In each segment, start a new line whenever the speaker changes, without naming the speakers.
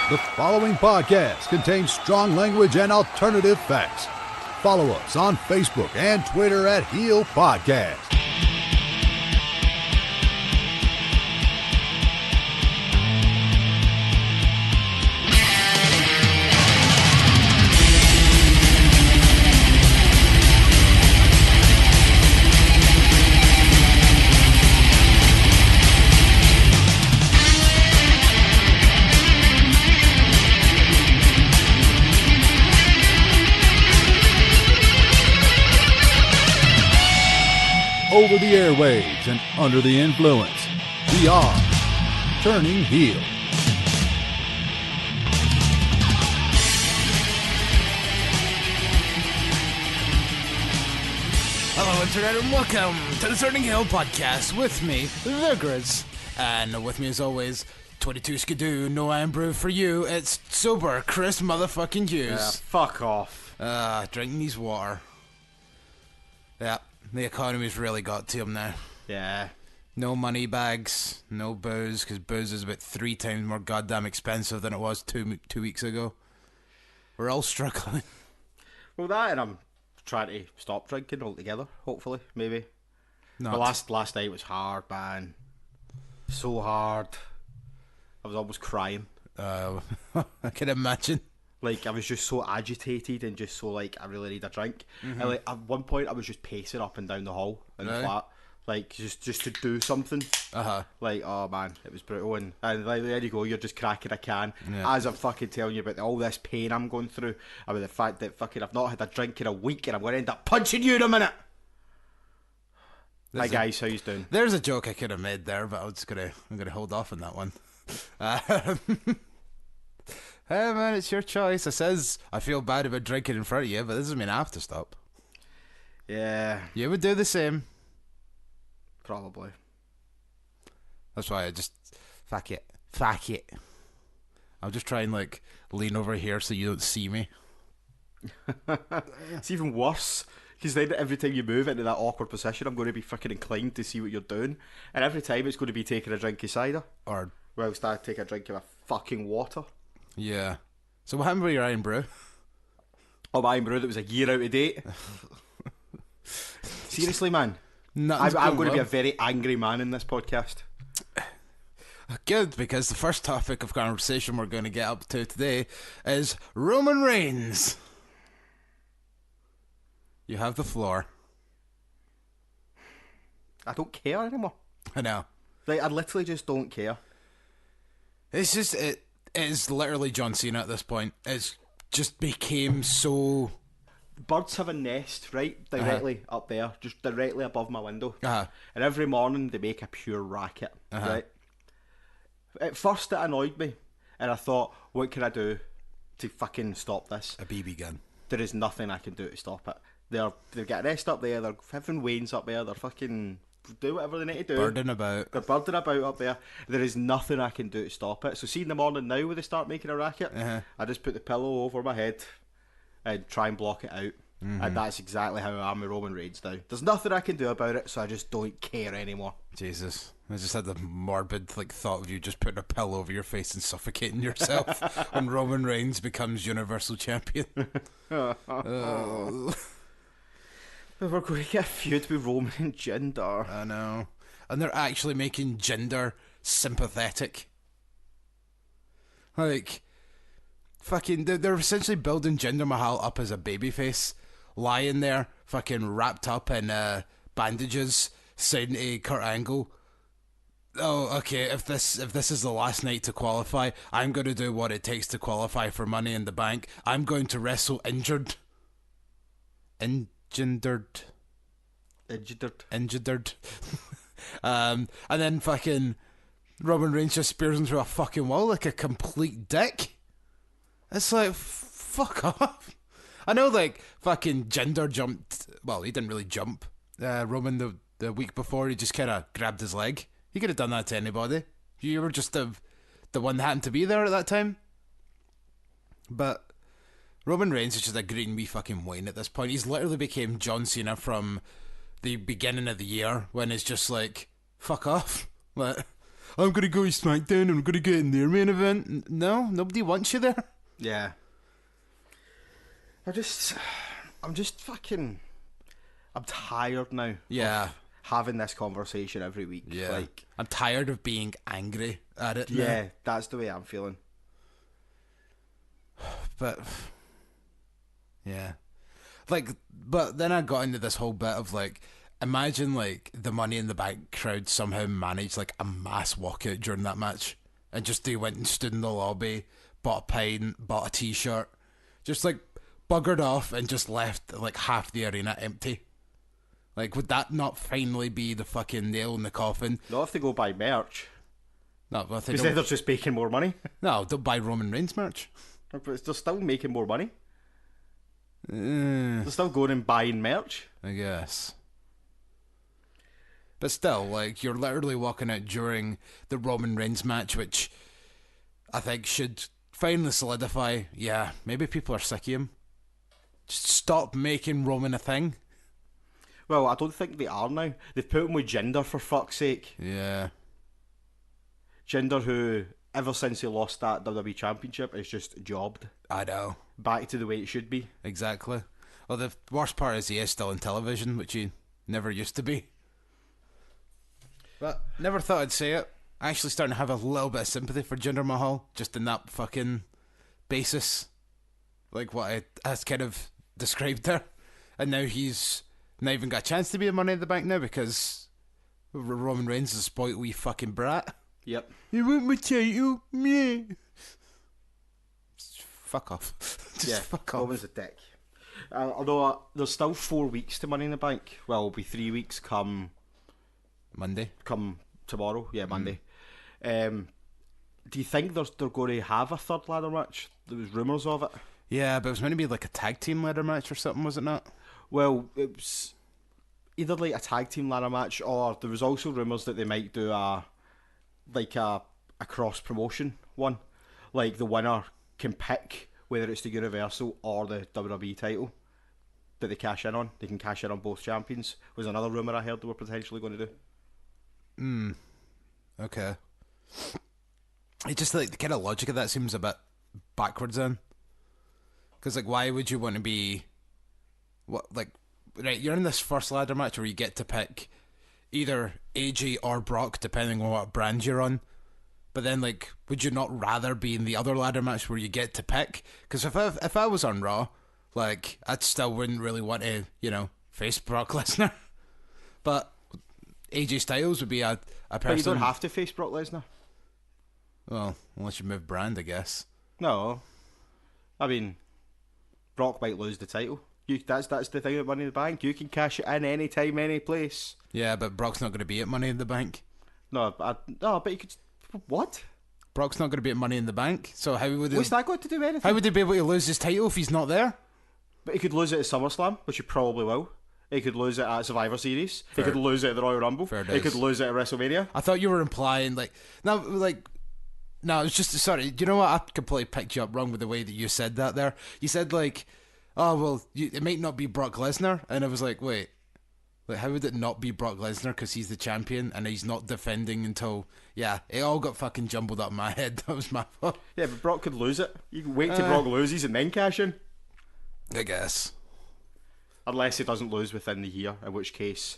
The following podcast contains strong language and alternative facts. Follow us on Facebook and Twitter at Heel Podcast. Over the airwaves and under the influence, we are Turning Heel.
Hello, Internet, and welcome to the Turning Heel podcast with me, the Griz. And with me, as always, 22 Skidoo, no iron brew for you. It's sober Chris motherfucking Hughes.
Yeah, fuck off.
Drinking his water. Yeah. The economy's really got to him now.
Yeah.
No money bags, no booze, because booze is about 3 times more goddamn expensive than it was two weeks ago. We're all struggling.
Well, that, and I'm trying to stop drinking altogether, hopefully, maybe.
No.
The last night was hard, man. So hard. I was almost crying.
I can imagine.
Like, I was just so agitated and just so, like, I really need a drink. And, like, at one point, I was just pacing up and down the hall in the flat. Like, just to do something. Like, oh, man, it was brutal. And like, there you go, you're just cracking a can. Yeah. As I'm fucking telling you about all this pain I'm going through. About the fact that fucking I've not had a drink in a week and I'm going to end up punching you in a minute. Hi, guys, how you doing?
There's a joke I could have made there, but I'm gonna hold off on that one. Hey man, it's your choice. It says I feel bad about drinking in front of you, but this doesn't mean I have to stop.
Yeah.
You would do the same.
Probably. That's
why I just fuck it. I'll just try and like lean over here so you don't see me.
It's even worse. Because then every time you move into that awkward position, I'm going to be fucking inclined to see what you're doing. And every time it's going to be taking a drink of cider.
Or
whilst I take a drink of a fucking water.
Yeah. So what happened with your iron brew?
Oh, my iron brew that was a year out of date. Seriously, man. I'm going to be a very angry man in this podcast.
Good, because the first topic of conversation we're going to get up to today is Roman Reigns. You have the floor.
I don't care anymore.
I know.
Like, I literally just don't care.
It's just, it is literally John Cena at this point. It's just became so...
Birds have a nest right directly up there, just directly above my window. And every morning they make a pure racket, right? At first it annoyed me, and I thought, what can I do to fucking stop this?
A BB gun.
There is nothing I can do to stop it. They've got a nest up there, they're having wains up there, they're fucking do whatever they need to do.
Birding about.
They're birding about up there. There is nothing I can do to stop it. So see in the morning now when they start making a racket, I just put the pillow over my head and try and block it out. And that's exactly how I am with Roman Reigns now. There's nothing I can do about it, so I just don't care anymore.
Jesus. I just had the morbid thought of you just putting a pillow over your face and suffocating yourself when Roman Reigns becomes Universal Champion.
We're going to get a feud with Roman and Jinder.
I know. And they're actually making Jinder sympathetic. Like, fucking, they're essentially building Jinder Mahal up as a babyface, lying there, fucking wrapped up in bandages, saying to Kurt Angle, oh, okay, if this is the last night to qualify, I'm going to do what it takes to qualify for Money in the Bank. I'm going to wrestle injured. Engendered. And then fucking Roman Reigns just spears him through a fucking wall like a complete dick. It's like, fuck off. I know, like, fucking Jinder jumped. Well, he didn't really jump. Roman the week before, he just kind of grabbed his leg. He could have done that to anybody. You were just the one that happened to be there at that time. But Roman Reigns is just a green wee fucking wine at this point. He's literally became John Cena from the beginning of the year when it's just like, fuck off. Like, I'm going to go to SmackDown, I'm going to get in their main event. No, nobody wants you there.
Yeah. I'm just fucking... I'm tired now.
Yeah.
Having this conversation every week.
Yeah.
Like,
I'm tired of being angry at it
yeah,
now.
that's the way I'm feeling.
But... yeah. Like, but then I got into this whole bit of, like, imagine, like, the Money in the Bank crowd somehow managed, like, a mass walkout during that match. And just they went and stood in the lobby, bought a pint, bought a t-shirt. Just, like, buggered off and just left, like, half the arena empty. Like, would that not finally be the fucking nail in the coffin?
Not if they go buy merch.
No, but
Because then they're just making more money.
No, don't buy Roman Reigns merch.
But they're still making more money. They're still going and buying merch.
I guess. But still, like, you're literally walking out during the Roman Reigns match, which I think should finally solidify, yeah, maybe people are sick of him. Just stop making Roman a thing.
Well, I don't think they are now. They've put him with Jinder, for fuck's sake.
Yeah.
Jinder, who, ever since he lost that WWE Championship, is just jobbed.
I know.
Back to the way it should be.
Exactly. Well, the worst part is he is still in television, which he never used to be. But never thought I'd say it. I'm actually starting to have a little bit of sympathy for Jinder Mahal, just in that fucking basis. Like what I kind of described there. And now he's not even got a chance to be a Money in the Bank now because Roman Reigns is a spoiled wee fucking brat.
Yep.
You want my title? Me. Fuck off. Just fuck off.
Roman's a dick. Although there's still 4 weeks to Money in the Bank. Well, it'll be 3 weeks come
Monday.
Come tomorrow. Yeah, Monday. Do you think they're going to have a third ladder match? There was rumours of it.
Yeah, but it was meant to be like a tag team ladder match or something, was it not?
Well, it was either like a tag team ladder match, or there was also rumours that they might do a cross promotion one. Like the winner can pick whether it's the Universal or the WWE title that they cash in on. They can cash in on both champions. Was another rumour I heard they were potentially going to do.
Okay. It just like the kind of logic of that seems a bit backwards then. Because like, why would you want to be right? You're in this first ladder match where you get to pick either AJ or Brock depending on what brand you're on. But then like, would you not rather be in the other ladder match where you get to pick? Because if I was on Raw, like I still wouldn't really want to face Brock Lesnar. But AJ Styles would be a person.
But you don't have to face Brock Lesnar.
Well, unless you move brand, I guess.
No, I mean, Brock might lose the title. That's the thing about Money in the Bank. You can cash it in any time, any place.
Yeah, but Brock's not going to be at Money in the Bank.
No, but you could. What?
Brock's not going to be at Money in the Bank. So how would
what's that got to do with anything?
How would he be able to lose his title if he's not there?
But he could lose it at SummerSlam, which he probably will. He could lose it at Survivor Series. Fair. He could lose it at the Royal Rumble. He could lose it at WrestleMania.
I thought you were implying no, it's just sorry. You know what? I completely picked you up wrong with the way that you said that. There, you said like, "Oh well, it might not be Brock Lesnar," and I was like, "Wait, like how would it not be Brock Lesnar because he's the champion and he's not defending until?" Yeah, it all got fucking jumbled up in my head. That was my fault.
Yeah, but Brock could lose it. You can wait till Brock loses and then cash in.
I guess,
unless he doesn't lose within the year, in which case,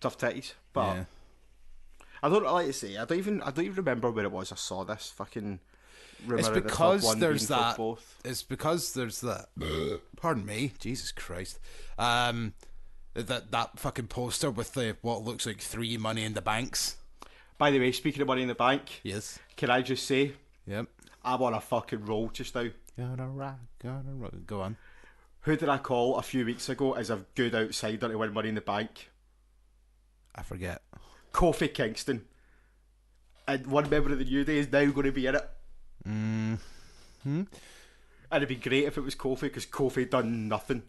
tough titties. But. Yeah. I don't like to say. I don't even remember where it was. I saw this fucking.
It's because there's that. It's because there's that. Pardon me, Jesus Christ. That fucking poster with what looks like 3 Money in the Banks.
By the way, speaking of Money in the Bank,
yes.
Can I just say?
Yep.
I'm on a fucking roll just now.
Gotta rock. Go on.
Who did I call a few weeks ago as a good outsider to win Money in the Bank?
I forget.
Kofi Kingston. And one member of the New Day is now going to be in it.
And
it'd be great if it was Kofi, because Kofi done nothing.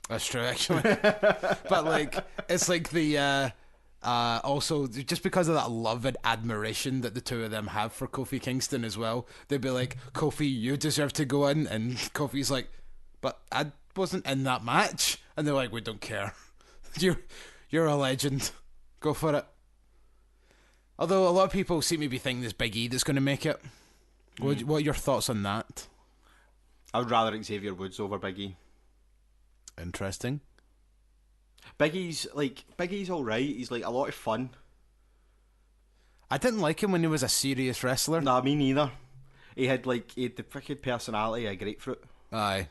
That's true, actually. But like, it's like the also just because of that love and admiration that the two of them have for Kofi Kingston as well, they'd be like, Kofi, you deserve to go in, and Kofi's like, but I wasn't in that match, and they're like, we don't care. You're a legend. Go for it. Although a lot of people seem to be thinking it's Big E that's going to make it. What are your thoughts on that?
I would rather Xavier Woods over Big E.
Interesting.
Big E's alright. He's like a lot of fun.
I didn't like him when he was a serious wrestler.
Nah, me neither. He had the freaking personality of a grapefruit.
Aye.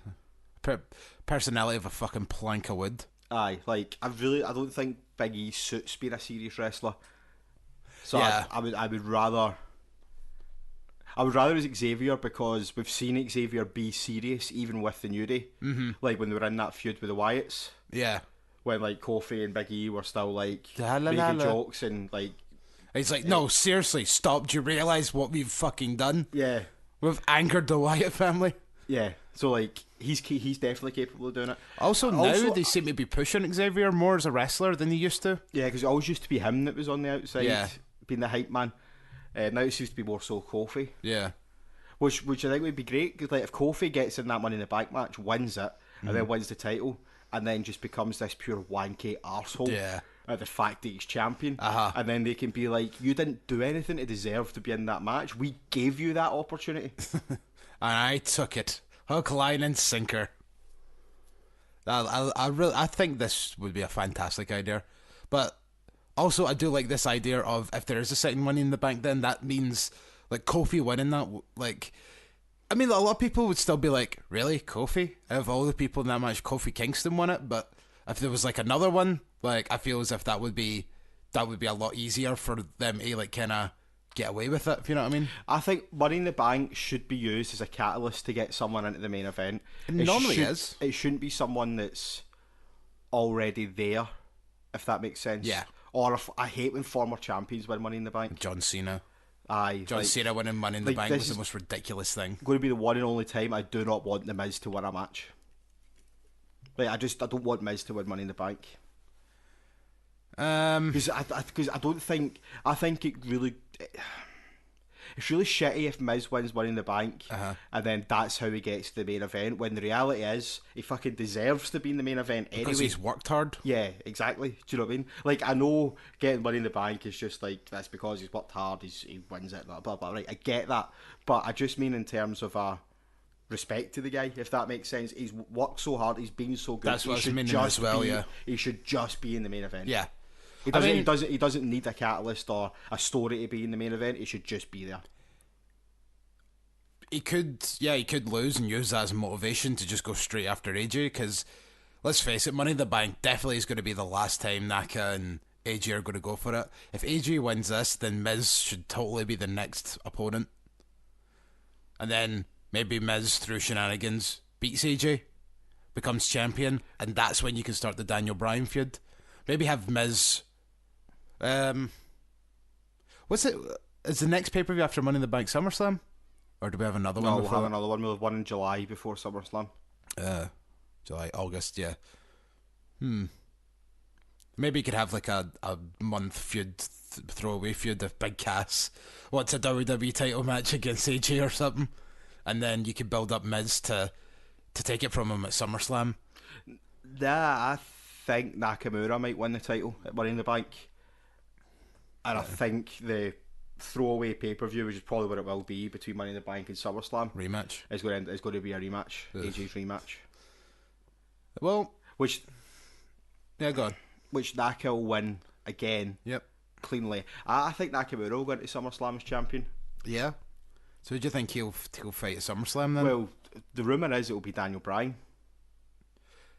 Personality of a fucking plank of wood.
Aye, like I don't think Big E suits being a serious wrestler. So
yeah.
I would rather as Xavier, because we've seen Xavier be serious even with the New Day. Mm-hmm. Like when they were in that feud with the Wyatts.
Yeah.
When like Kofi and Big E were still like making jokes and like.
He's like, no, seriously, stop. Do you realise what we've fucking done?
Yeah.
We've angered the Wyatt family.
Yeah. So like he's definitely capable of doing it.
Also now they seem to be pushing Xavier more as a wrestler than they used to.
Yeah, because it always used to be him that was on the outside, being the hype man. Now it seems to be more so Kofi.
Yeah.
Which I think would be great, because like if Kofi gets in that Money in the Bank match, wins it, and then wins the title, and then just becomes this pure wanky arsehole at the fact that he's champion, and then they can be like, you didn't do anything to deserve to be in that match. We gave you that opportunity.
And I took it. Hook, line, and sinker. I think this would be a fantastic idea. But also, I do like this idea of if there is a second Money in the Bank, then that means like Kofi winning that. Like, I mean, a lot of people would still be like, really, Kofi? Out of all the people in that match, Kofi Kingston won it. But if there was like another one, like I feel as if that would be a lot easier for them to like kind of get away with it, if you know what I mean.
I think Money in the Bank should be used as a catalyst to get someone into the main event.
It normally is.
It shouldn't be someone that's already there, if that makes sense.
Yeah.
Or if, I hate when former champions win Money in the Bank.
John Cena.
Aye.
John Cena winning Money in the Bank was the most ridiculous thing.
Going to be the one and only time I do not want The Miz to win a match. Like, I don't want Miz to win Money in the Bank. Because I think it really, it's really shitty if Miz wins Money in the Bank, and then that's how he gets to the main event, when the reality is he fucking deserves to be in the main event anyway.
Because he's worked hard.
Yeah, exactly. Do you know what I mean? Like, I know getting Money in the Bank is just like, that's because he's worked hard, he wins it, blah blah blah. Right, I get that, but I just mean in terms of respect to the guy, if that makes sense. He's worked so hard, he's been so good.
That's what I mean as well. Yeah,
he should just be in the main event.
Yeah.
He doesn't need a catalyst or a story to be in the main event. He should just be there.
He could lose and use that as motivation to just go straight after AJ, because let's face it, Money in the Bank definitely is going to be the last time Naka and AJ are going to go for it. If AJ wins this, then Miz should totally be the next opponent. And then maybe Miz, through shenanigans, beats AJ, becomes champion, and that's when you can start the Daniel Bryan feud. Maybe have Miz... what's it? Is the next pay-per-view after Money in the Bank SummerSlam? Or do we have another one?
No, we'll have another one. We'll have one in July before SummerSlam.
July, August, yeah. Maybe you could have like a month feud, throwaway feud if Big Cass wants a WWE title match against AJ or something. And then you could build up Miz to take it from him at SummerSlam.
I think Nakamura might win the title at Money in the Bank. And I think the throwaway pay-per-view, which is probably what it will be, between Money in the Bank and SummerSlam,
rematch.
It's going to be a rematch. Ugh. AJ's rematch.
Well,
go on. Which Naka will win again.
Yep.
Cleanly. I think Nakamura will go into SummerSlam as champion.
Yeah. So do you think he'll fight at SummerSlam then?
Well, the rumour is it will be Daniel Bryan.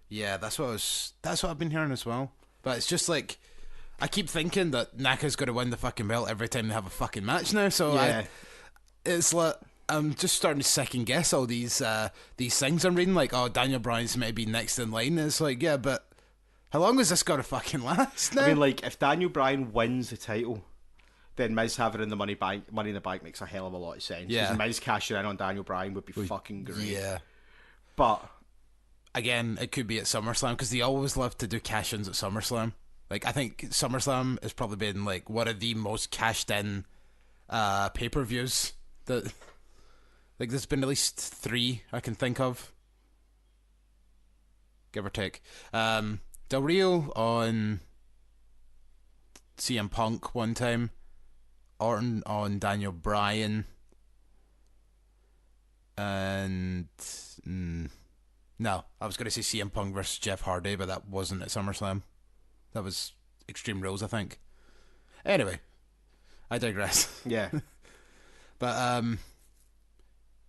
Yeah, that's what I've been hearing as well. But it's just like, I keep thinking that Naka's going to win the fucking belt every time they have a fucking match now. So yeah. It's like, I'm just starting to second guess all these things I'm reading. Like, oh, Daniel Bryan's maybe next in line. And it's like, yeah, but how long is this going to fucking last now?
I mean, like, if Daniel Bryan wins the title, then Miz having it in the Money in the Bank makes a hell of a lot of sense.
Yeah.
Because Miz cashing in on Daniel Bryan would be fucking great.
Yeah.
But
again, it could be at SummerSlam, because they always love to do cash-ins at SummerSlam. Like, I think SummerSlam has probably been like one of the most cashed in pay-per-views that, like, there's been at least 3 I can think of, give or take. Del Rio on CM Punk one time, Orton on Daniel Bryan. And no, I was going to say CM Punk versus Jeff Hardy, but that wasn't at SummerSlam. That was Extreme Rules, I think. Anyway, I digress.
Yeah.
But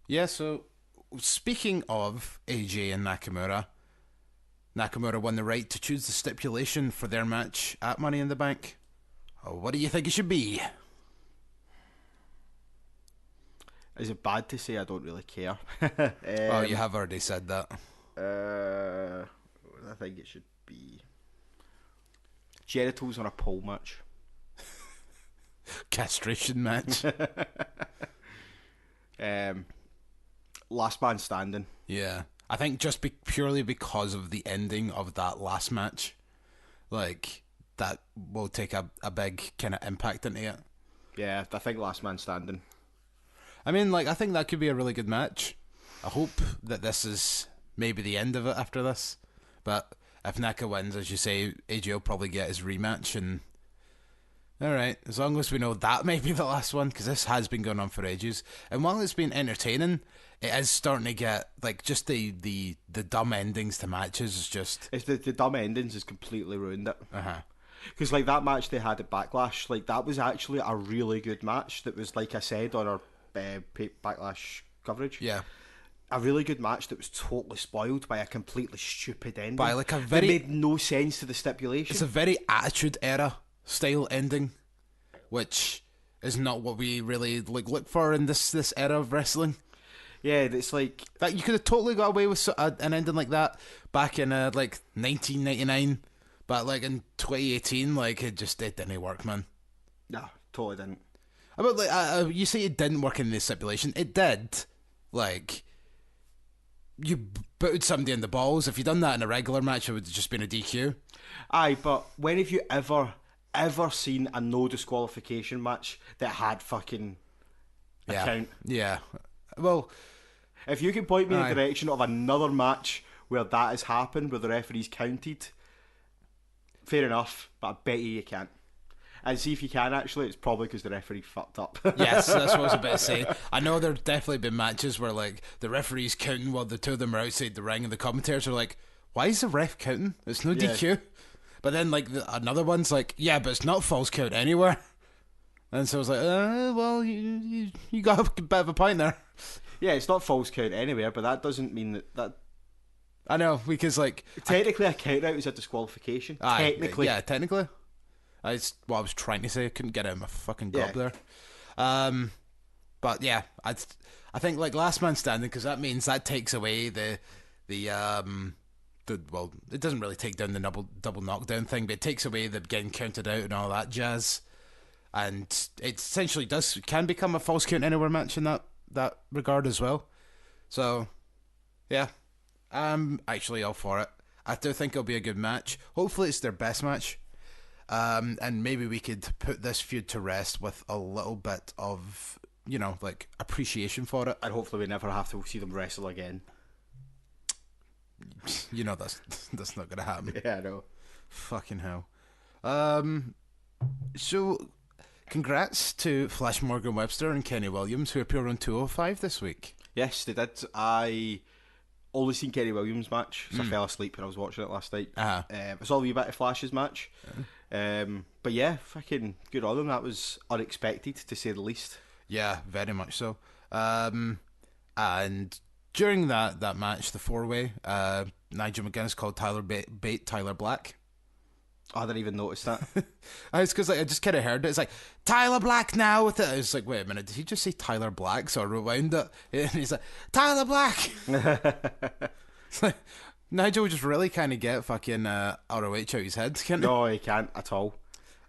yeah. So speaking of AJ and Nakamura won the right to choose the stipulation for their match at Money in the Bank. What do you think it should be?
Is it bad to say I don't really care?
Well, you have already said that.
I think it should be genitals on a pole match.
Castration match.
Last man standing.
Yeah. I think just purely because of the ending of that last match, like, that will take a big kind of impact into it.
Yeah, I think last man standing.
I mean, like, I think that could be a really good match. I hope that this is maybe the end of it after this. But if Naka wins, as you say, AJ will probably get his rematch. And alright, as long as we know that might be the last one, because this has been going on for ages. And while it's been entertaining, it is starting to get, like, just the dumb endings to matches is just...
It's the dumb endings has completely ruined it. Because, like, that match they had at Backlash, like, that was actually a really good match that was, like I said, on our Backlash coverage.
Yeah.
A really good match that was totally spoiled by a completely stupid ending.
By, like,
that made no sense to the stipulation.
It's a very Attitude Era style ending, which is not what we really look for in this era of wrestling.
Yeah, it's like
that you could have totally got away with an ending like that back in like 1999, but like in 2018, like it didn't work, man.
No, totally didn't.
But like you say it didn't work in this stipulation, it did. Like, you booted somebody in the balls. If you'd done that in a regular match, it would have just been a DQ.
Aye, but when have you ever seen a no disqualification match that had fucking a count?
Yeah. Well,
if you can point me in the direction of another match where that has happened, where the referee's counted, fair enough, but I bet you can't. And see if you can, actually, it's probably because the referee fucked up.
Yes, that's what I was about to say. I know there have definitely been matches where, like, the referee's counting while the two of them are outside the ring and the commentators are like, why is the ref counting? It's no DQ. But then, like, another one's like, yeah, but it's not false count anywhere. And so I was like, well, you got a bit of a point there.
Yeah, it's not false count anywhere, but that doesn't mean that...
I know, because, like...
Technically, a count-out is a disqualification. Technically.
Yeah, technically. That's what I was trying to say. I couldn't get it in my fucking gob there. But, yeah, I think, like, last man standing, because that means that takes away well, it doesn't really take down the double knockdown thing, but it takes away the getting counted out and all that jazz. And it essentially can become a false count anywhere match in that regard as well. So, yeah, I'm actually all for it. I do think it'll be a good match. Hopefully it's their best match. And maybe we could put this feud to rest with a little bit of, like, appreciation for it.
And hopefully we never have to see them wrestle again.
That's not going to happen.
Yeah, I know.
Fucking hell. So, congrats to Flash Morgan Webster and Kenny Williams, who appeared on 205 this week.
Yes, they did. I only seen Kenny Williams' match, so I fell asleep when I was watching it last night. I saw a wee bit of Flash's match. But yeah, fucking good on them. That was unexpected, to say the least. Yeah,
very much so. And during that match, the four-way, Nigel McGuinness called Tyler Bate Tyler Black.
I didn't even notice that.
It's because I just kind of heard it. It's like, Tyler Black now with it. I was like, wait a minute, did he just say Tyler Black? So I rewound it. And he's like, Tyler Black! It's like, Nigel would just really kind of get fucking ROH out his head, can't he?
No, he can't at all.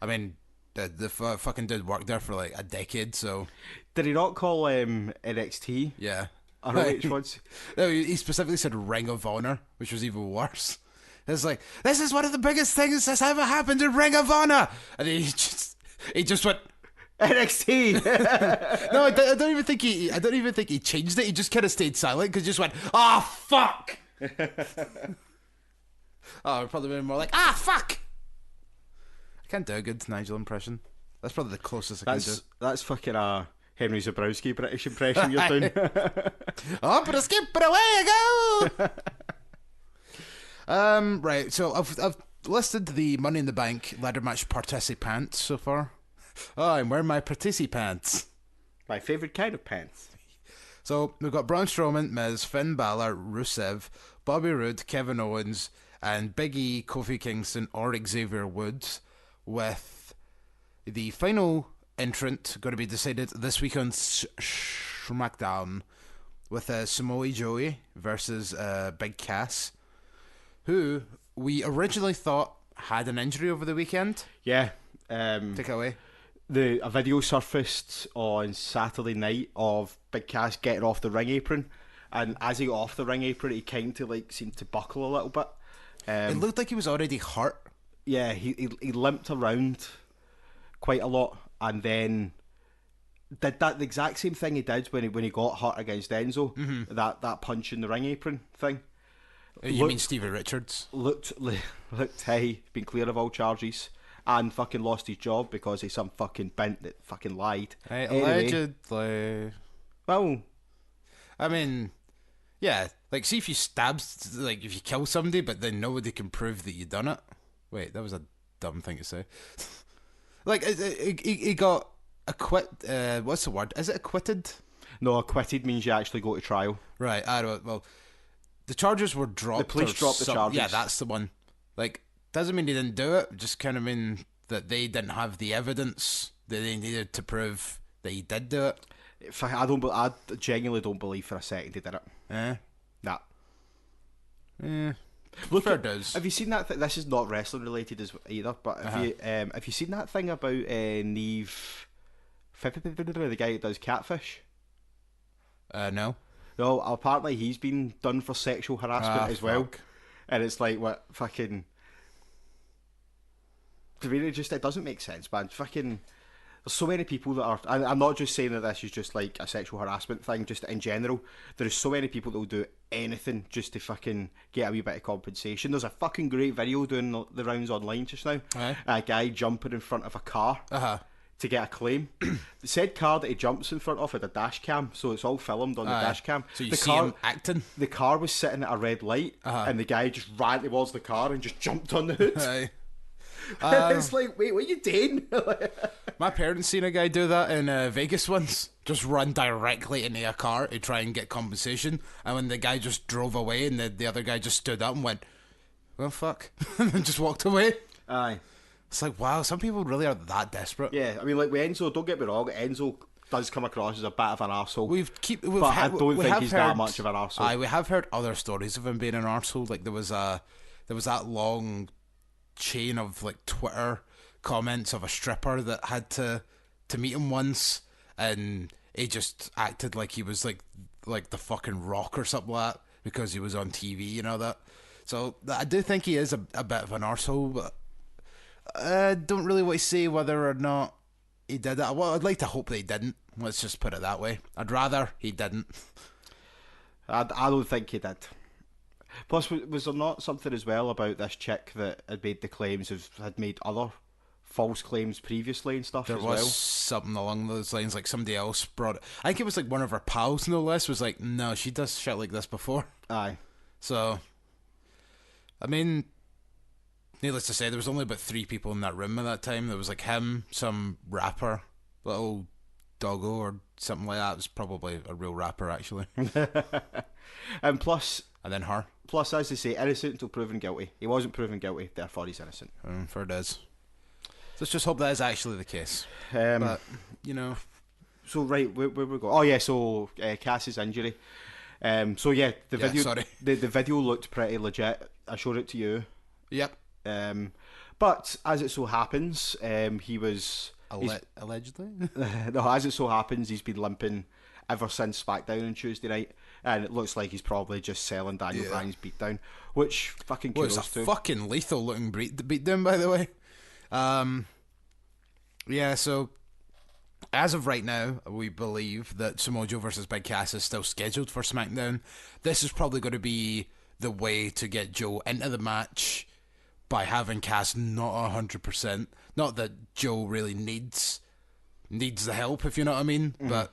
I mean, the fucking dude worked there for like a decade, so...
Did he not call NXT?
Yeah.
ROH once?
No, he specifically said Ring of Honor, which was even worse. It's like, this is one of the biggest things that's ever happened in Ring of Honor! And he just went...
NXT!
No, I don't even think he changed it. He just kind of stayed silent, because he just went, oh, fuck! Oh, it'd probably been more like, fuck! I can't do a good Nigel impression. That's probably the closest I can do.
That's fucking a Henry Zabrowski British impression you're doing.
Oh, but skip it away I go. Right. So I've listed the Money in the Bank ladder match participants so far. Oh, I'm wearing my participants.
My favourite kind of pants.
So we've got Braun Strowman, Miz, Finn Balor, Rusev, Bobby Roode, Kevin Owens, and Big E, Kofi Kingston, or Xavier Woods, with the final entrant going to be decided this week on SmackDown with Samoa Joe versus Big Cass, who we originally thought had an injury over the weekend.
Yeah.
Take it away.
A video surfaced on Saturday night of Big Cass getting off the ring apron, and as he got off the ring apron, he kind of like seemed to buckle a little bit.
It looked like he was already hurt.
Yeah, he limped around quite a lot, and then did the exact same thing he did when he got hurt against Enzo. Mm-hmm. That punch in the ring apron thing.
You mean Stevie Richards?
Looked hey, been clear of all charges. And fucking lost his job because he's some fucking bent that fucking lied.
Hey, allegedly.
Well,
I mean, yeah. Like, see if you if you kill somebody, but then nobody can prove that you done it. Wait, that was a dumb thing to say. Like, he got acquit. What's the word? Is it acquitted?
No, acquitted means you actually go to trial.
Right. I don't. Well, the charges were dropped.
The police dropped the charges.
Yeah, that's the one. Like. Doesn't mean he didn't do it, just kind of mean that they didn't have the evidence that they needed to prove that he did do it.
I genuinely don't believe for a second he did it. Nah.
Look, it does.
Have you seen that? This is not wrestling related either, but have you seen that thing about Neve, the guy who does Catfish?
No.
No, apparently he's been done for sexual harassment as well,
fuck.
and it's like what fucking. Really, it doesn't make sense, man. Fucking, there's so many people that are. I'm not just saying that this is just like a sexual harassment thing. Just in general, there's so many people that will do anything just to fucking get a wee bit of compensation. There's a fucking great video doing the rounds online just now. A guy jumping in front of a car to get a claim. The said car that he jumps in front of had a dash cam, so it's all filmed on the dash cam.
So you see him acting.
The car was sitting at a red light, and the guy just ran towards the car and just jumped on the hood. It's like, wait, what are you doing?
My parents seen a guy do that in Vegas once. Just run directly into a car to try and get compensation. And when the guy just drove away and the other guy just stood up and went, well, fuck. And then just walked away.
Aye.
It's like, wow, some people really are that desperate.
Yeah, I mean, like with Enzo, don't get me wrong, Enzo does come across as a bit of an arsehole. I don't think he's that much of an arsehole.
Aye, we have heard other stories of him being an arsehole. Like there was that long chain of like Twitter comments of a stripper that had to meet him once, and he just acted like he was like the fucking Rock or something like that because he was on TV and all that. So I do think he is a bit of an arsehole, but I don't really want to say whether or not he did it. Well, I'd like to hope that he didn't. Let's just put it that way. I'd rather he didn't.
I don't think he did. Plus, was there not something as well about this chick that had made the claims had made other false claims previously and stuff
there
as well?
There was something along those lines, like somebody else brought it. I think it was like one of her pals, no less, was like, no, she does shit like this before.
Aye.
So, I mean, needless to say, there was only about 3 people in that room at that time. There was like him, some rapper, little doggo or something like that. It was probably a real rapper, actually.
And plus...
And then her.
Plus, as they say, innocent until proven guilty. He wasn't proven guilty, therefore he's innocent.
Fair it is. Let's just hope that is actually the case. But, you know...
So, right, where we go? Oh, yeah, so Cass's injury. So, yeah, video.
Sorry.
The video looked pretty legit. I showed it to you.
Yep.
But, as it so happens, he was...
Allegedly?
No, as it so happens, he's been limping ever since SmackDown on Tuesday night, and it looks like he's probably just selling Daniel Bryan's beatdown, which fucking kudos to.
It's a fucking lethal looking beatdown, by the way. Yeah, so as of right now, we believe that Samoa Joe versus Big Cass is still scheduled for SmackDown. This is probably going to be the way to get Joe into the match by having Cass not 100%. Not that Joe really needs the help, if you know what I mean, but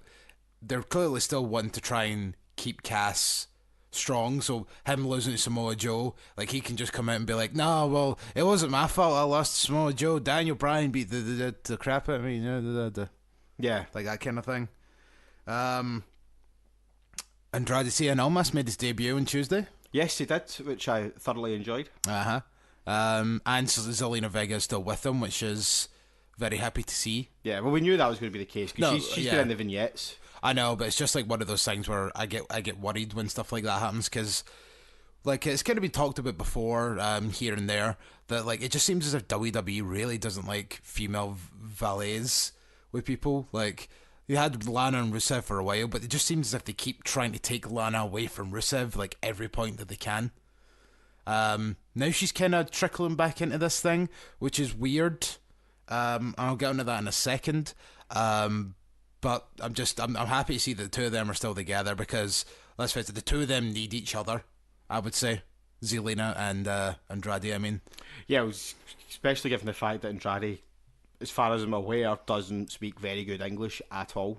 they're clearly still wanting to try and keep Cass strong, so him losing to Samoa Joe, like, he can just come out and be like, no, well, it wasn't my fault I lost to Samoa Joe, Daniel Bryan beat the crap out of me,
yeah,
like that kind of thing. Andrade Cien Almas made his debut on Tuesday.
Yes, he did, which I thoroughly enjoyed.
And Zelina Vega is still with him, which is very happy to see.
Yeah, well, we knew that was going to be the case, because she's been in the vignettes.
I know, but it's just like one of those things where I get worried when stuff like that happens, because like, it's kind of been talked about before, here and there, that like, it just seems as if WWE really doesn't like female valets with people. Like, you had Lana and Rusev for a while, but it just seems as if they keep trying to take Lana away from Rusev, like, every point that they can. Now she's kind of trickling back into this thing, which is weird. I'll get into that in a second. But I'm happy to see that the two of them are still together, because, let's face it, the two of them need each other, I would say. Zelina and Andrade, I mean. Yeah,
especially given the fact that Andrade, as far as I'm aware, doesn't speak very good English at all.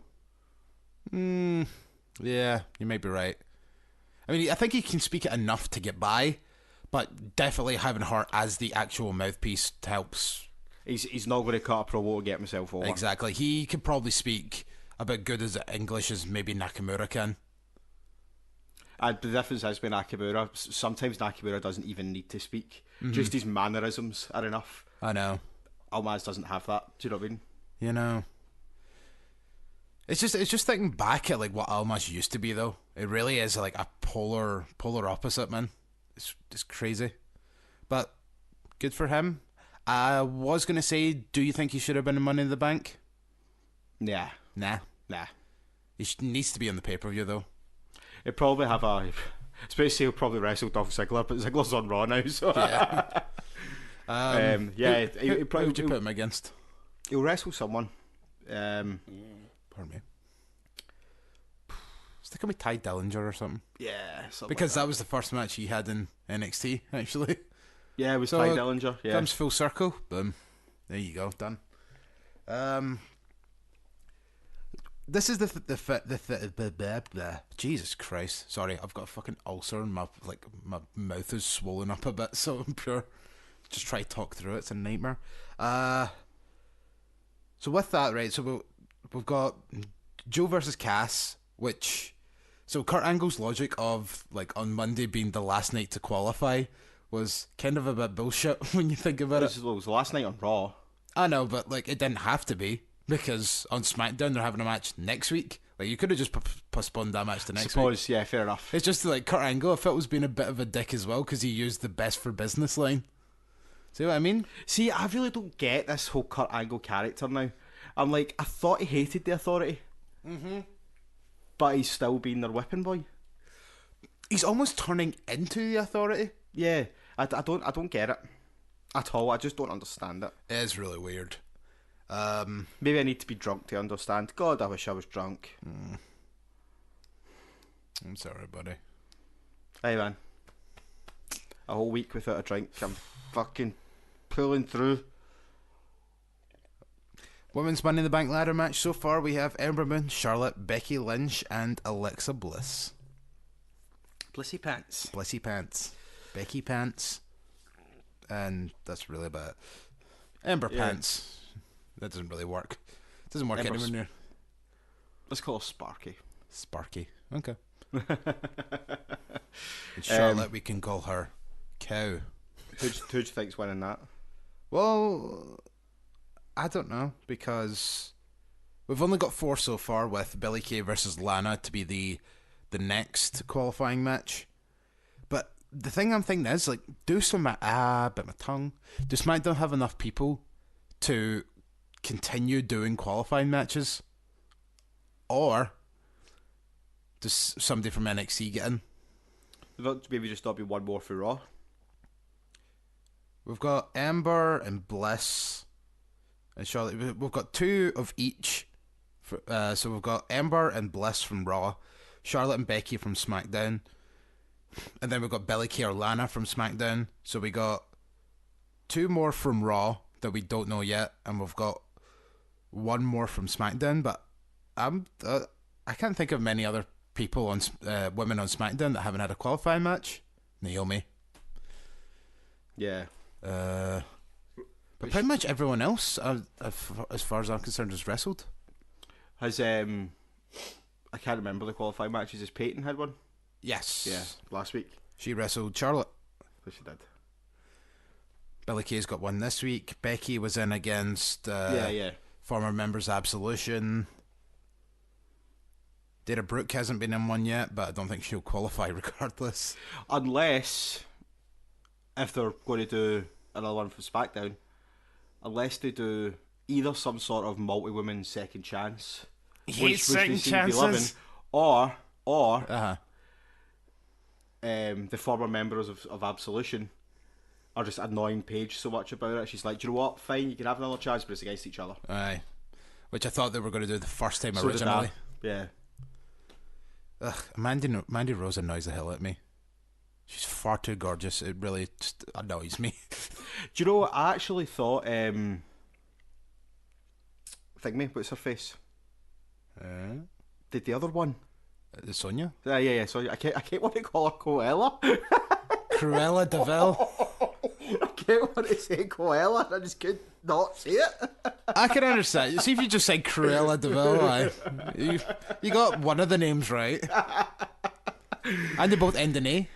Yeah, you might be right. I mean, I think he can speak it enough to get by, but definitely having her as the actual mouthpiece helps.
He's not going to cut a promo to get himself over.
Exactly. He could probably speak about good as English as maybe Nakamura can.
And the difference is with Nakamura, sometimes Nakamura doesn't even need to speak. Just his mannerisms are enough.
I know.
Almas doesn't have that. Do you know what I mean?
You know. It's just thinking back at like what Almas used to be, though. It really is like a polar opposite, man. It's crazy. But good for him. I was going to say, do you think he should have been in Money in the Bank?
Nah.
He needs to be on the pay-per-view, though.
He'll probably have especially he'll probably wrestle Dolph Ziggler, but Ziggler's on Raw now, so...
Yeah. Who would you put him against?
He'll wrestle someone.
Pardon me. Stick him with Ty Dillinger or something.
Yeah,
because that was the first match he had in NXT, actually.
Yeah, it was Ty Dillinger. Yeah,
comes full circle. Boom. There you go. Done. This is the Jesus Christ. Sorry, I've got a fucking ulcer and my mouth is swollen up a bit, so I'm pure. Just try to talk through it. It's a nightmare. So with that, right? So we've got Joe versus Cass, which. So Kurt Angle's logic of like on Monday being the last night to qualify was kind of a bit bullshit when you think about it.
It was the last night on Raw.
I know, but like it didn't have to be, because on SmackDown they're having a match next week. Like, you could have just postponed that match to next week.
Yeah, fair enough.
It's just like Kurt Angle, I felt, was being a bit of a dick as well, because he used the best for business line. See what I mean?
See, I really don't get this whole Kurt Angle character now. I'm like, I thought he hated the Authority. But he's still being their whipping boy.
He's almost turning into the Authority.
Yeah, I don't get it at all. I just don't understand it.
It is really weird.
Maybe I need to be drunk to understand. God, I wish I was drunk.
I'm sorry, buddy.
Hey, man. A whole week without a drink. I'm fucking pulling through.
Women's Money in the Bank ladder match so far. We have Ember Moon, Charlotte, Becky Lynch, and Alexa Bliss.
Blissy pants.
Blissy pants. Becky pants. And that's really about it. Ember pants. That doesn't really work. It doesn't work anywhere near.
Let's call her Sparky.
Sparky. Okay. And Charlotte, we can call her Cow.
Who do you think's winning that?
Well, I don't know, because we've only got 4 so far, with Billie Kay versus Lana to be the next qualifying match. But the thing I'm thinking is, like, do SmackDown have enough people to continue doing qualifying matches? Or does somebody from NXT get in?
Maybe just not be one more for Raw.
We've got Ember and Bliss and Charlotte. We've got 2 of each. So we've got Ember and Bliss from Raw, Charlotte and Becky from SmackDown, and then we've got Billie Kay or Lana from SmackDown. So we got 2 more from Raw that we don't know yet, and we've got 1 more from SmackDown. But I can't think of many other people on women on SmackDown that haven't had a qualifying match. Naomi.
Yeah.
But pretty much everyone else, as far as I'm concerned, has wrestled.
Has I can't remember the qualifying matches. Has Peyton had one?
Yes.
Yeah, last week.
She wrestled Charlotte.
So she did.
Billie Kay's got one this week. Becky was in against former members of Absolution. Dana Brooke hasn't been in one yet, but I don't think she'll qualify regardless.
Unless, if they're going to do another one from SmackDown, unless they do either some sort of multi-woman second chance, which
second chances,
or the former members of Absolution are just annoying Paige so much about it. She's like, do you know what? Fine, you can have another chance, but it's against each other.
Aye. Which I thought they were going to do the first time originally.
Yeah.
Ugh, Mandy Rose annoys the hell out of me. She's far too gorgeous. It really just annoys me.
Do you know what? I actually thought, Thingy, what's her face? The other one.
Sonia?
Yeah. Sorry, I can't want to call her Coella.
Cruella de Vil.
I can't want to say Coella. I just could not say it.
I can understand. See if you just say Cruella de Vil. You got one of the names right. And they both end in A.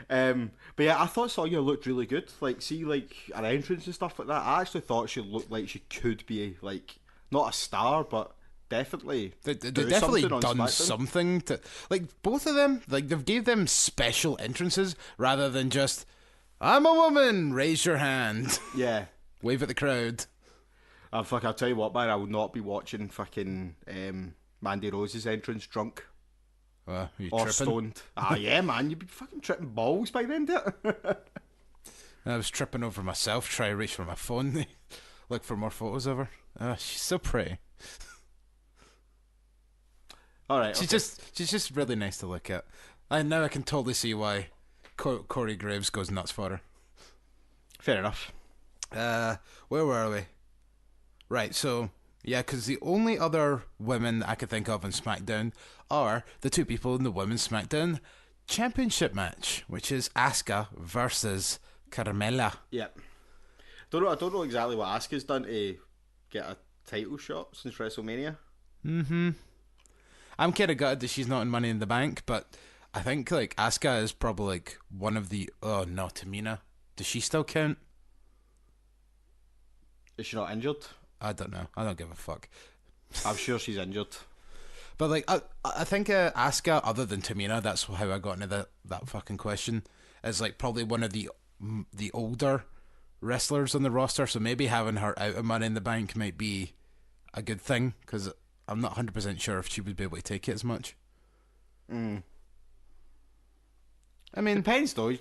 But yeah, I thought Sonya looked really good. Like, see, like her entrance and stuff like that. I actually thought she looked like she could be like not a star, but definitely
they definitely done something to, like, both of them. Like, they've gave them special entrances rather than just, I'm a woman, raise your hand.
Yeah,
wave at the crowd.
I'll tell you what, man, I will not be watching fucking Mandy Rose's entrance drunk.
Or
tripping? Stoned. Yeah, man, you'd be fucking tripping balls by then, didn't
I was tripping over myself, trying to reach for my phone, look for more photos of her. She's so pretty.
All right,
she's just really nice to look at. And now I can totally see why Corey Graves goes nuts for her.
Fair enough.
Where were we? Right, so yeah, because the only other women that I could think of in SmackDown are the 2 people in the Women's SmackDown Championship match, which is Asuka versus Carmella.
Yep. I don't know exactly what Asuka's done to get a title shot since WrestleMania.
Mm-hmm. I'm kind of gutted that she's not in Money in the Bank, but I think like Asuka is probably like one of the... Oh no, Tamina. Does she still count?
Is she not injured?
I don't know. I don't give a fuck.
I'm sure she's injured.
But like, I think Asuka, other than Tamina, that's how I got into that fucking question, is like probably one of the older wrestlers on the roster. So maybe having her out of Money in the Bank might be a good thing, because I'm not 100% sure if she would be able to take it as much.
I mean, depends though.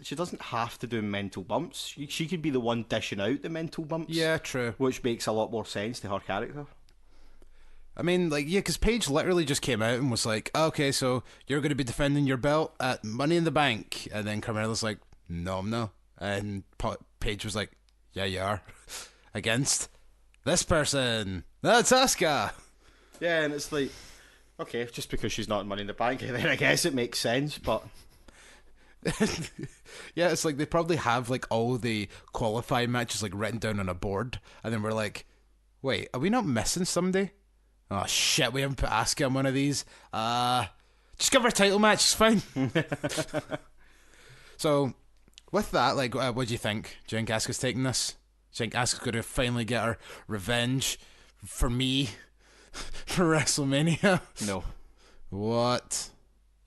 She doesn't have to do mental bumps. She could be the one dishing out the mental bumps.
Yeah, true.
Which makes a lot more sense to her character.
I mean, like, yeah, because Paige literally just came out and was like, okay, so you're going to be defending your belt at Money in the Bank. And then Carmella's like, no, I'm not. And Paige was like, yeah, you are. Against this person. That's Asuka.
Yeah, and it's like, okay, just because she's not in Money in the Bank, then I guess it makes sense, but...
Yeah, it's like they probably have like all the qualifying matches like written down on a board, and then we're like, wait, are we not missing somebody? Oh shit, we haven't put Asuka on one of these. Just give her a title match, it's fine. So with that, like, what do you think? Do you think Asuka's taking this? Do you think Asuka's going to finally get her revenge for me for WrestleMania?
No.
What?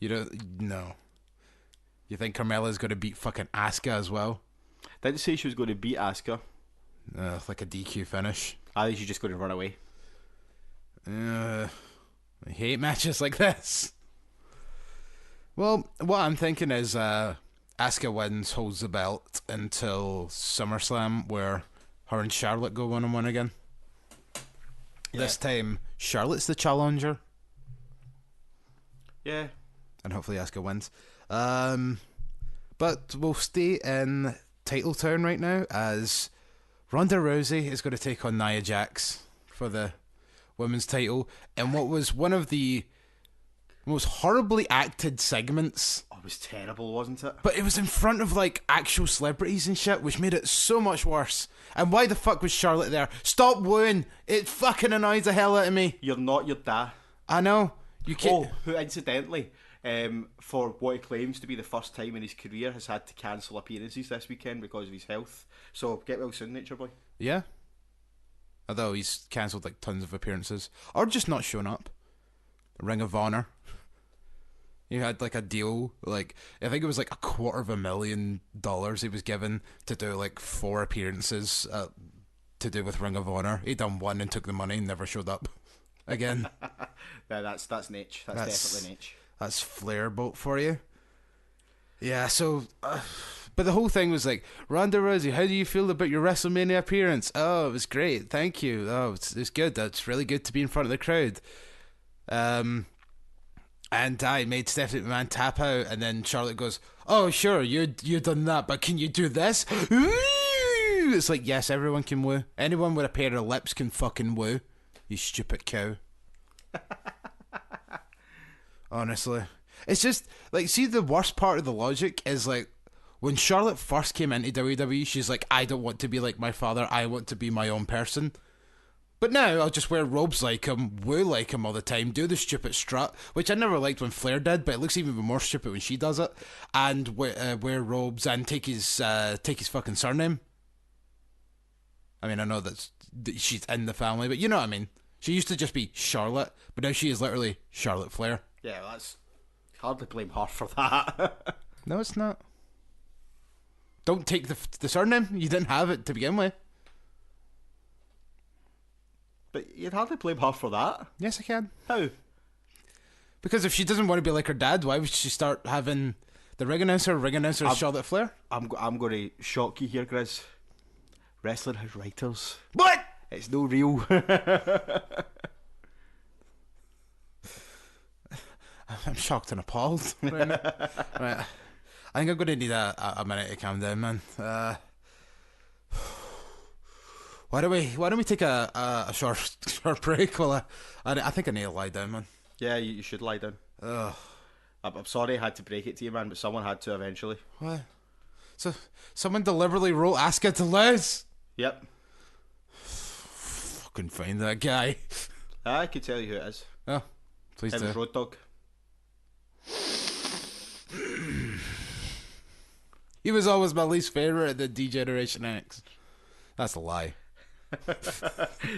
You don't? No. You think Carmella's going to beat fucking Asuka as well?
Didn't say she was going to beat Asuka.
Like a DQ finish.
I think she's just going to run away.
I hate matches like this. Well, what I'm thinking is Asuka wins, holds the belt until SummerSlam, where her and Charlotte go 1-on-1 again. Yeah. This time, Charlotte's the challenger.
Yeah.
And hopefully Asuka wins. But we'll stay in title town right now, as Ronda Rousey is going to take on Nia Jax for the women's title in what was one of the most horribly acted segments.
Oh, it was terrible, wasn't it?
But it was in front of like actual celebrities and shit, which made it so much worse. And why the fuck was Charlotte there? Stop wooing! It fucking annoys the hell out of me.
You're not your dad.
I know. You can't.
Oh, who incidentally, for what he claims to be the first time in his career, has had to cancel appearances this weekend because of his health. So get well soon, Nature Boy.
Yeah. Although he's cancelled like tons of appearances, or just not shown up. Ring of Honor. He had like a deal, like I think it was like $250,000 he was given to do like 4 appearances to do with Ring of Honor. He done 1 and took the money and never showed up again.
Yeah, that's Nitch. That's definitely Nitch.
That's Flair boat for you. Yeah, so but the whole thing was like, Ronda Rousey, how do you feel about your WrestleMania appearance? Oh, it was great, thank you. Oh, it's good. That's really good to be in front of the crowd. And I made Stephanie McMahon tap out, and then Charlotte goes, "Oh, sure, you done that, but can you do this?" It's like, yes, everyone can woo. Anyone with a pair of lips can fucking woo. You stupid cow. Honestly, it's just like, see, the worst part of the logic is like, when Charlotte first came into WWE, she's like, I don't want to be like my father. I want to be my own person. But now I'll just wear robes like him, woo like him all the time, do the stupid strut, which I never liked when Flair did, but it looks even more stupid when she does it, and wear robes and take his fucking surname. I mean, I know that she's in the family, but you know what I mean. She used to just be Charlotte, but now she is literally Charlotte Flair.
Yeah, that's hardly blame her for that.
No, it's not. Don't take the surname. You didn't have it to begin with.
But you'd hardly blame her for that.
Yes, I can.
How?
Because if she doesn't want to be like her dad, why would she start having the ring announcer is Charlotte Flair?
I'm going to shock you here, Griz. Wrestling has writers.
What?
It's no real.
I'm shocked and appalled right now. Right. I think I'm going to need a minute to calm down, man. Why don't we take a short break while I think I need to lie down, man.
Yeah, you should lie down.
Ugh.
I'm sorry I had to break it to you, man, but someone had to eventually.
What? So someone deliberately wrote Asuka to lose?
Yep.
Fucking find that guy.
I could tell you who it is.
Oh, please do.
It was Road Dogg.
He was always my least favourite at the D-Generation X. That's a lie.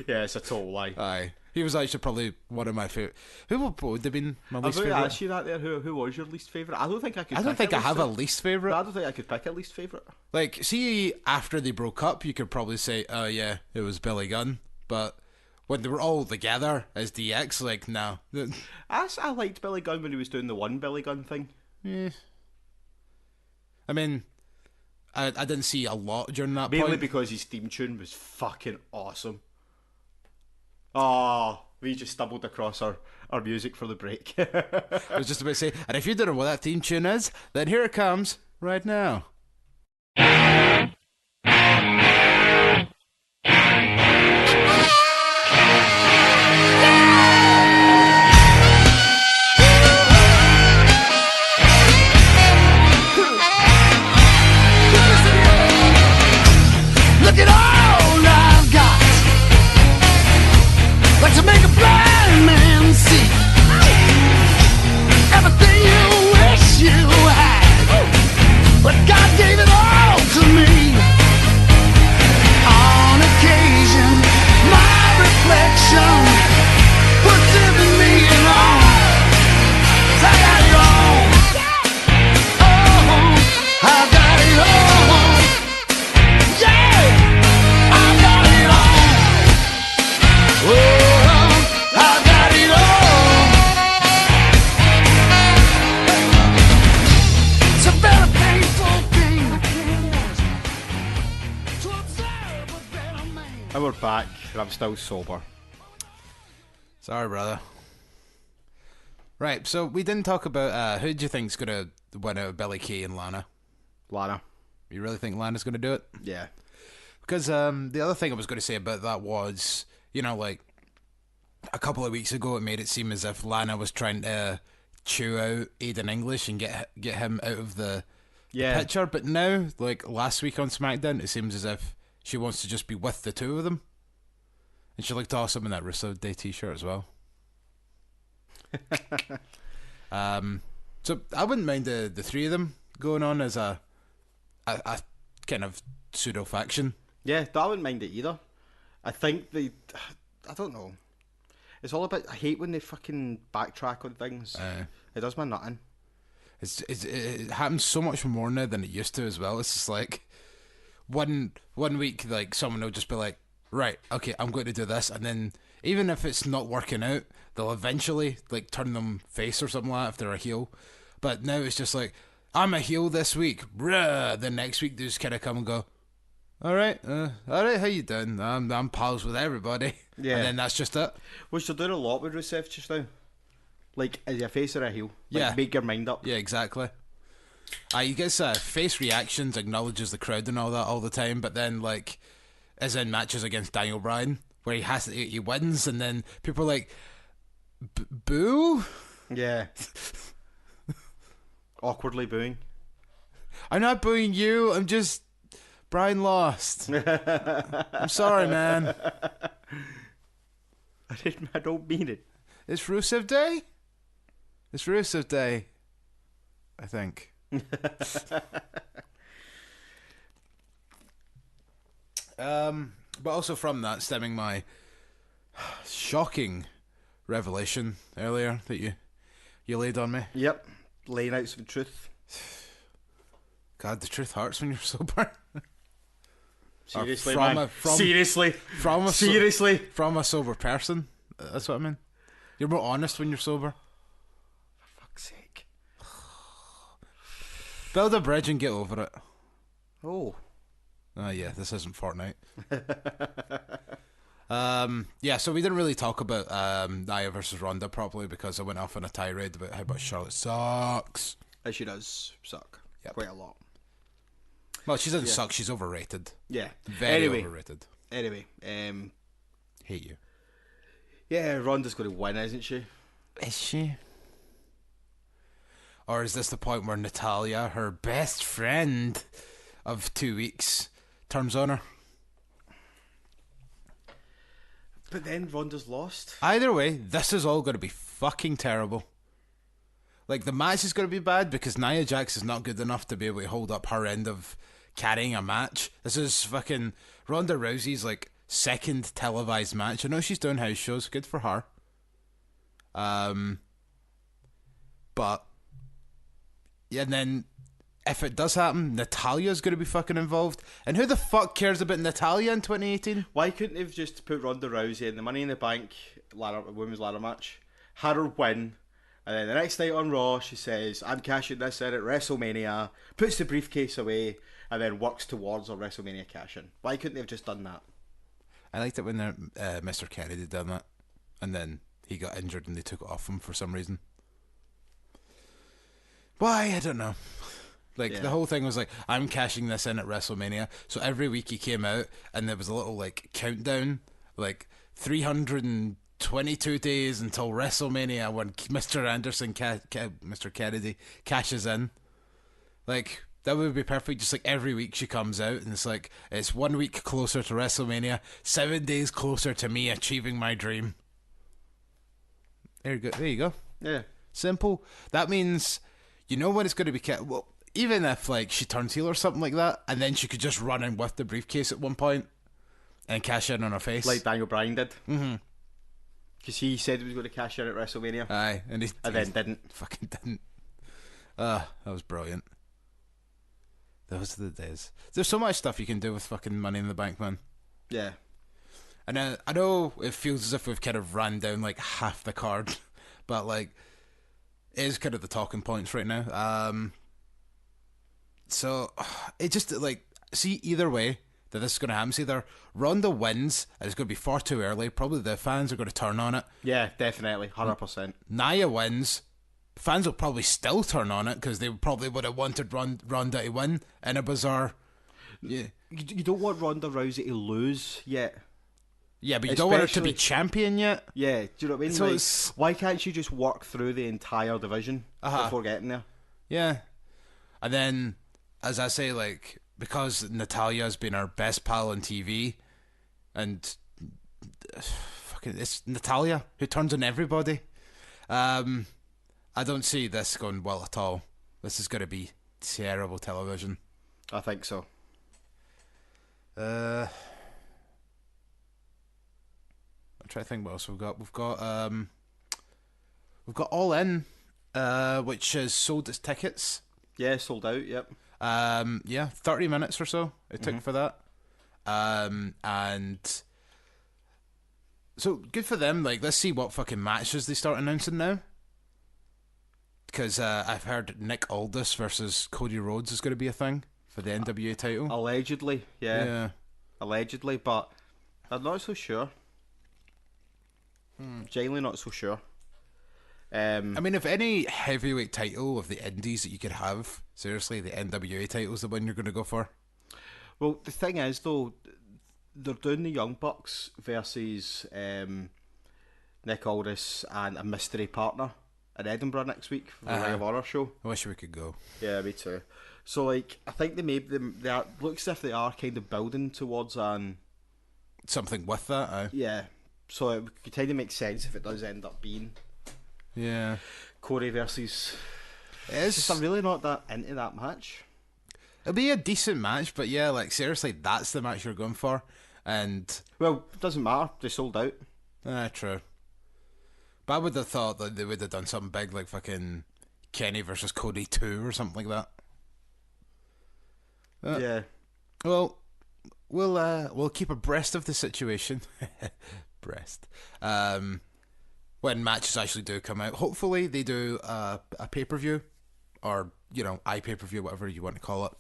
Yeah, it's a total lie.
Aye. He was actually probably one of my favourite. Who would have been my least favourite?
I asked you that there. Who was your least favourite? I don't think I could.
I don't think I have a least favourite.
I don't think I could pick a least favourite.
Like, see, after they broke up, you could probably say, oh yeah, it was Billy Gunn. But when they were all together as DX, like, no.
I liked Billy Gunn when he was doing the one Billy Gunn thing.
Yeah. I mean, I didn't see a lot during that point.
Mainly because his theme tune was fucking awesome. Oh, we just stumbled across our music for the break.
I was just about to say, and if you don't know what that theme tune is, then here it comes right now.
Look at all I've got, like to make a blind man see everything you wish you had, but God gave it all to me. On occasion, my reflection puts me wrong. I got it all. Oh, I got it all.
And we're back, and I'm still sober.
Sorry, brother. Right, so we didn't talk about who do you think's gonna win out of Billy Kay and Lana?
Lana.
You really think Lana's going to do it?
Yeah.
Because the other thing I was going to say about that was, you know, like, a couple of weeks ago it made it seem as if Lana was trying to chew out Aiden English and get him out of the picture. But now, like, last week on SmackDown, it seems as if she wants to just be with the two of them. And she looked awesome in that Russo Day t-shirt as well. So I wouldn't mind the three of them going on as a kind of pseudo faction.
Yeah, I wouldn't mind it either. I think I don't know. It's all about. I hate when they fucking backtrack on things. It does my nothing.
It happens so much more now than it used to as well. It's just like one week, like someone will just be like, right, okay, I'm going to do this, and then even if it's not working out, they'll eventually like turn them face or something like that if they're a heel. But now it's just like, I'm a heel this week. Bruh. The next week they just kind of come and go, all right, how you doing? I'm pals with everybody. Yeah. And then that's just it.
Which they're doing a lot with Rusev just now. Like, is he a face or a heel? Like,
yeah.
Make your mind up.
Yeah, exactly. He gets face reactions, acknowledges the crowd and all that all the time, but then, like, as in matches against Daniel Bryan, where he wins, and then people are like, boo?
Yeah. Awkwardly booing.
I'm not booing you, I'm just... Bryan lost. I'm sorry, man.
I don't mean it.
It's Rusev Day? It's Rusev Day, I think. But also from that, stemming my shocking revelation earlier that you laid on me.
Yep, laying out some truth.
God, the truth hurts when you're sober.
Seriously, man. Seriously.
From a sober person. That's what I mean. You're more honest when you're sober.
For fuck's sake.
Build a bridge and get over it.
Oh.
Oh yeah, this isn't Fortnite. Yeah, so we didn't really talk about Nia versus Ronda properly because I went off on a tirade about how much Charlotte sucks.
She does suck.
Yep.
Quite a lot.
Well, she doesn't suck, she's overrated.
Yeah.
Very overrated.
Anyway,
hate you.
Yeah, Ronda's going to win, isn't she?
Is she? Or is this the point where Natalya, her best friend of 2 weeks, turns on her?
But then Ronda's lost.
Either way, this is all going to be fucking terrible. Like, the match is going to be bad because Nia Jax is not good enough to be able to hold up her end of carrying a match. This is fucking Ronda Rousey's, like, second televised match. I know she's doing house shows. Good for her. But, yeah, and then if it does happen, Natalya's going to be fucking involved. And who the fuck cares about Natalya in 2018?
Why couldn't they have just put Ronda Rousey in the Money in the Bank women's ladder match, had her win, and then the next night on Raw she says, I'm cashing this in at WrestleMania, puts the briefcase away, and then works towards her WrestleMania cash-in. Why couldn't they have just done that?
I liked it when Mr. Kennedy done that, and then he got injured and they took it off him for some reason. Why? I don't know. Like, the whole thing was like, I'm cashing this in at WrestleMania. So every week he came out and there was a little, like, countdown, like 322 days until WrestleMania when Mr. Anderson, Mr. Kennedy, cashes in. Like, that would be perfect. Just like every week she comes out and it's like, it's 1 week closer to WrestleMania, 7 days closer to me achieving my dream. There you go.
Yeah.
Simple. That means, you know when it's going to be well, even if like she turns heel or something like that, and then she could just run in with the briefcase at one point and cash in on her face,
like Daniel Bryan did. Because he said he was going to cash in at WrestleMania.
Aye, and
then didn't.
Fucking didn't. That was brilliant. Those are the days. There's so much stuff you can do with fucking Money in the Bank, man. Yeah. And I know it feels as if we've kind of ran down like half the card, but like it is kind of the talking points right now. So it just like, see, either way that this is going to happen, either Ronda wins and it's going to be far too early, probably the fans are going to turn on it.
Yeah, definitely, 100%.
Nia wins fans will probably still turn on it because they probably would have wanted Ronda to win in a bizarre. Yeah,
You don't want Ronda Rousey to lose yet.
yeah, but you don't want her to be champion yet.
Yeah, do you know what I mean?
So
Like, why can't she just work through the entire division before getting there?
Yeah, and then as I say, like, because Natalia's been our best pal on TV, and fucking it's Natalia who turns on everybody. I don't see this going well at all. This is going to be terrible television.
I think so.
I'm trying to think what else we've got. We've got All In, which is sold its tickets.
Yeah, sold out. Yep.
30 minutes or so it took for that. And so good for them. Like, let's see what fucking matches they start announcing now. Because I've heard Nick Aldis versus Cody Rhodes is going to be a thing for the NWA title.
Allegedly, yeah. Allegedly, but I'm not so sure. Genuinely not so sure.
I mean, if any heavyweight title of the indies that you could have, seriously, the NWA title is the one you're going to go for.
Well, the thing is, though, they're doing the Young Bucks versus Nick Aldis and a mystery partner in Edinburgh next week for the Ring of Honor show.
I wish we could go.
Yeah, me too. So, like, I think they are, looks as if they are kind of building towards
something with that.
Yeah, so it could kind of make sense if it does end up being Corey versus. I'm really not that into that match.
It'll be a decent match, but yeah, like, seriously, that's the match you're going for. And
well, it doesn't matter. They sold out.
True. But I would have thought that they would have done something big, like fucking Kenny versus Cody 2 or something like that.
Yeah.
Well, we'll keep abreast of the situation. When matches actually do come out. Hopefully they do a pay-per-view, or, you know, iPay-per-view, whatever you want to call it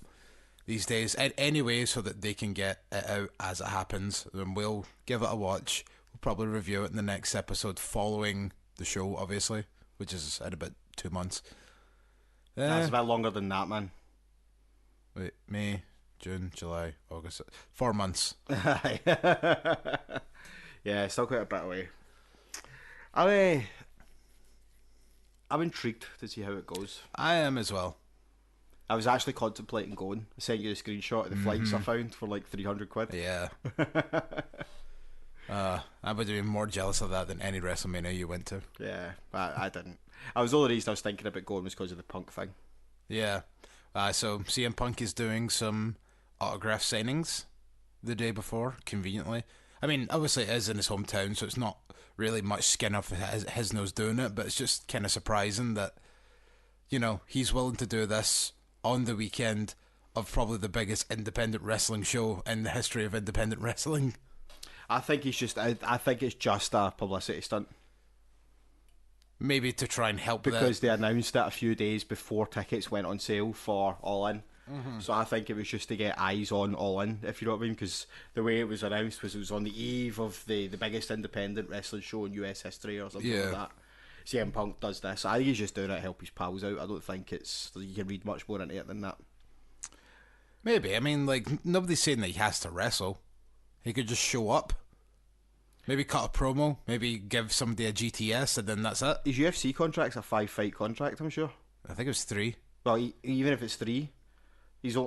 these days. Anyway, so that they can get it out as it happens. And we'll give it a watch. We'll probably review it in the next episode following the show, obviously, which is in about 2 months.
That's a bit longer than that, man.
Wait, May, June, July, August. 4 months.
Yeah, still quite a bit away. I'm intrigued to see how it goes.
I am as well.
I was actually contemplating going. I sent you a screenshot of the flights I found for like 300 quid.
Yeah. I would have been more jealous of that than any WrestleMania you went to.
Yeah, but I didn't. The only reason I was thinking about going was because of the Punk thing.
Yeah. So CM Punk is doing some autograph signings the day before, conveniently. I mean, obviously it is in his hometown, so it's not really much skin off his nose doing it, but it's just kind of surprising that, you know, he's willing to do this on the weekend of probably the biggest independent wrestling show in the history of independent wrestling.
I think it's just a publicity stunt.
Maybe to try and help
because they announced it a few days before tickets went on sale for All In. So I think it was just to get eyes on All In, if you know what I mean, because the way it was announced was it was on the eve of the biggest independent wrestling show in US history or something like that. CM Punk does this. I think he's just doing it to help his pals out. I don't think you can read much more into it than that.
Maybe. I mean, like, nobody's saying that he has to wrestle. He could just show up. Maybe cut a promo. Maybe give somebody a GTS, and then that's it.
His UFC contract's a 5-fight contract, I'm sure.
I think it was 3.
Well, even if it's 3, he's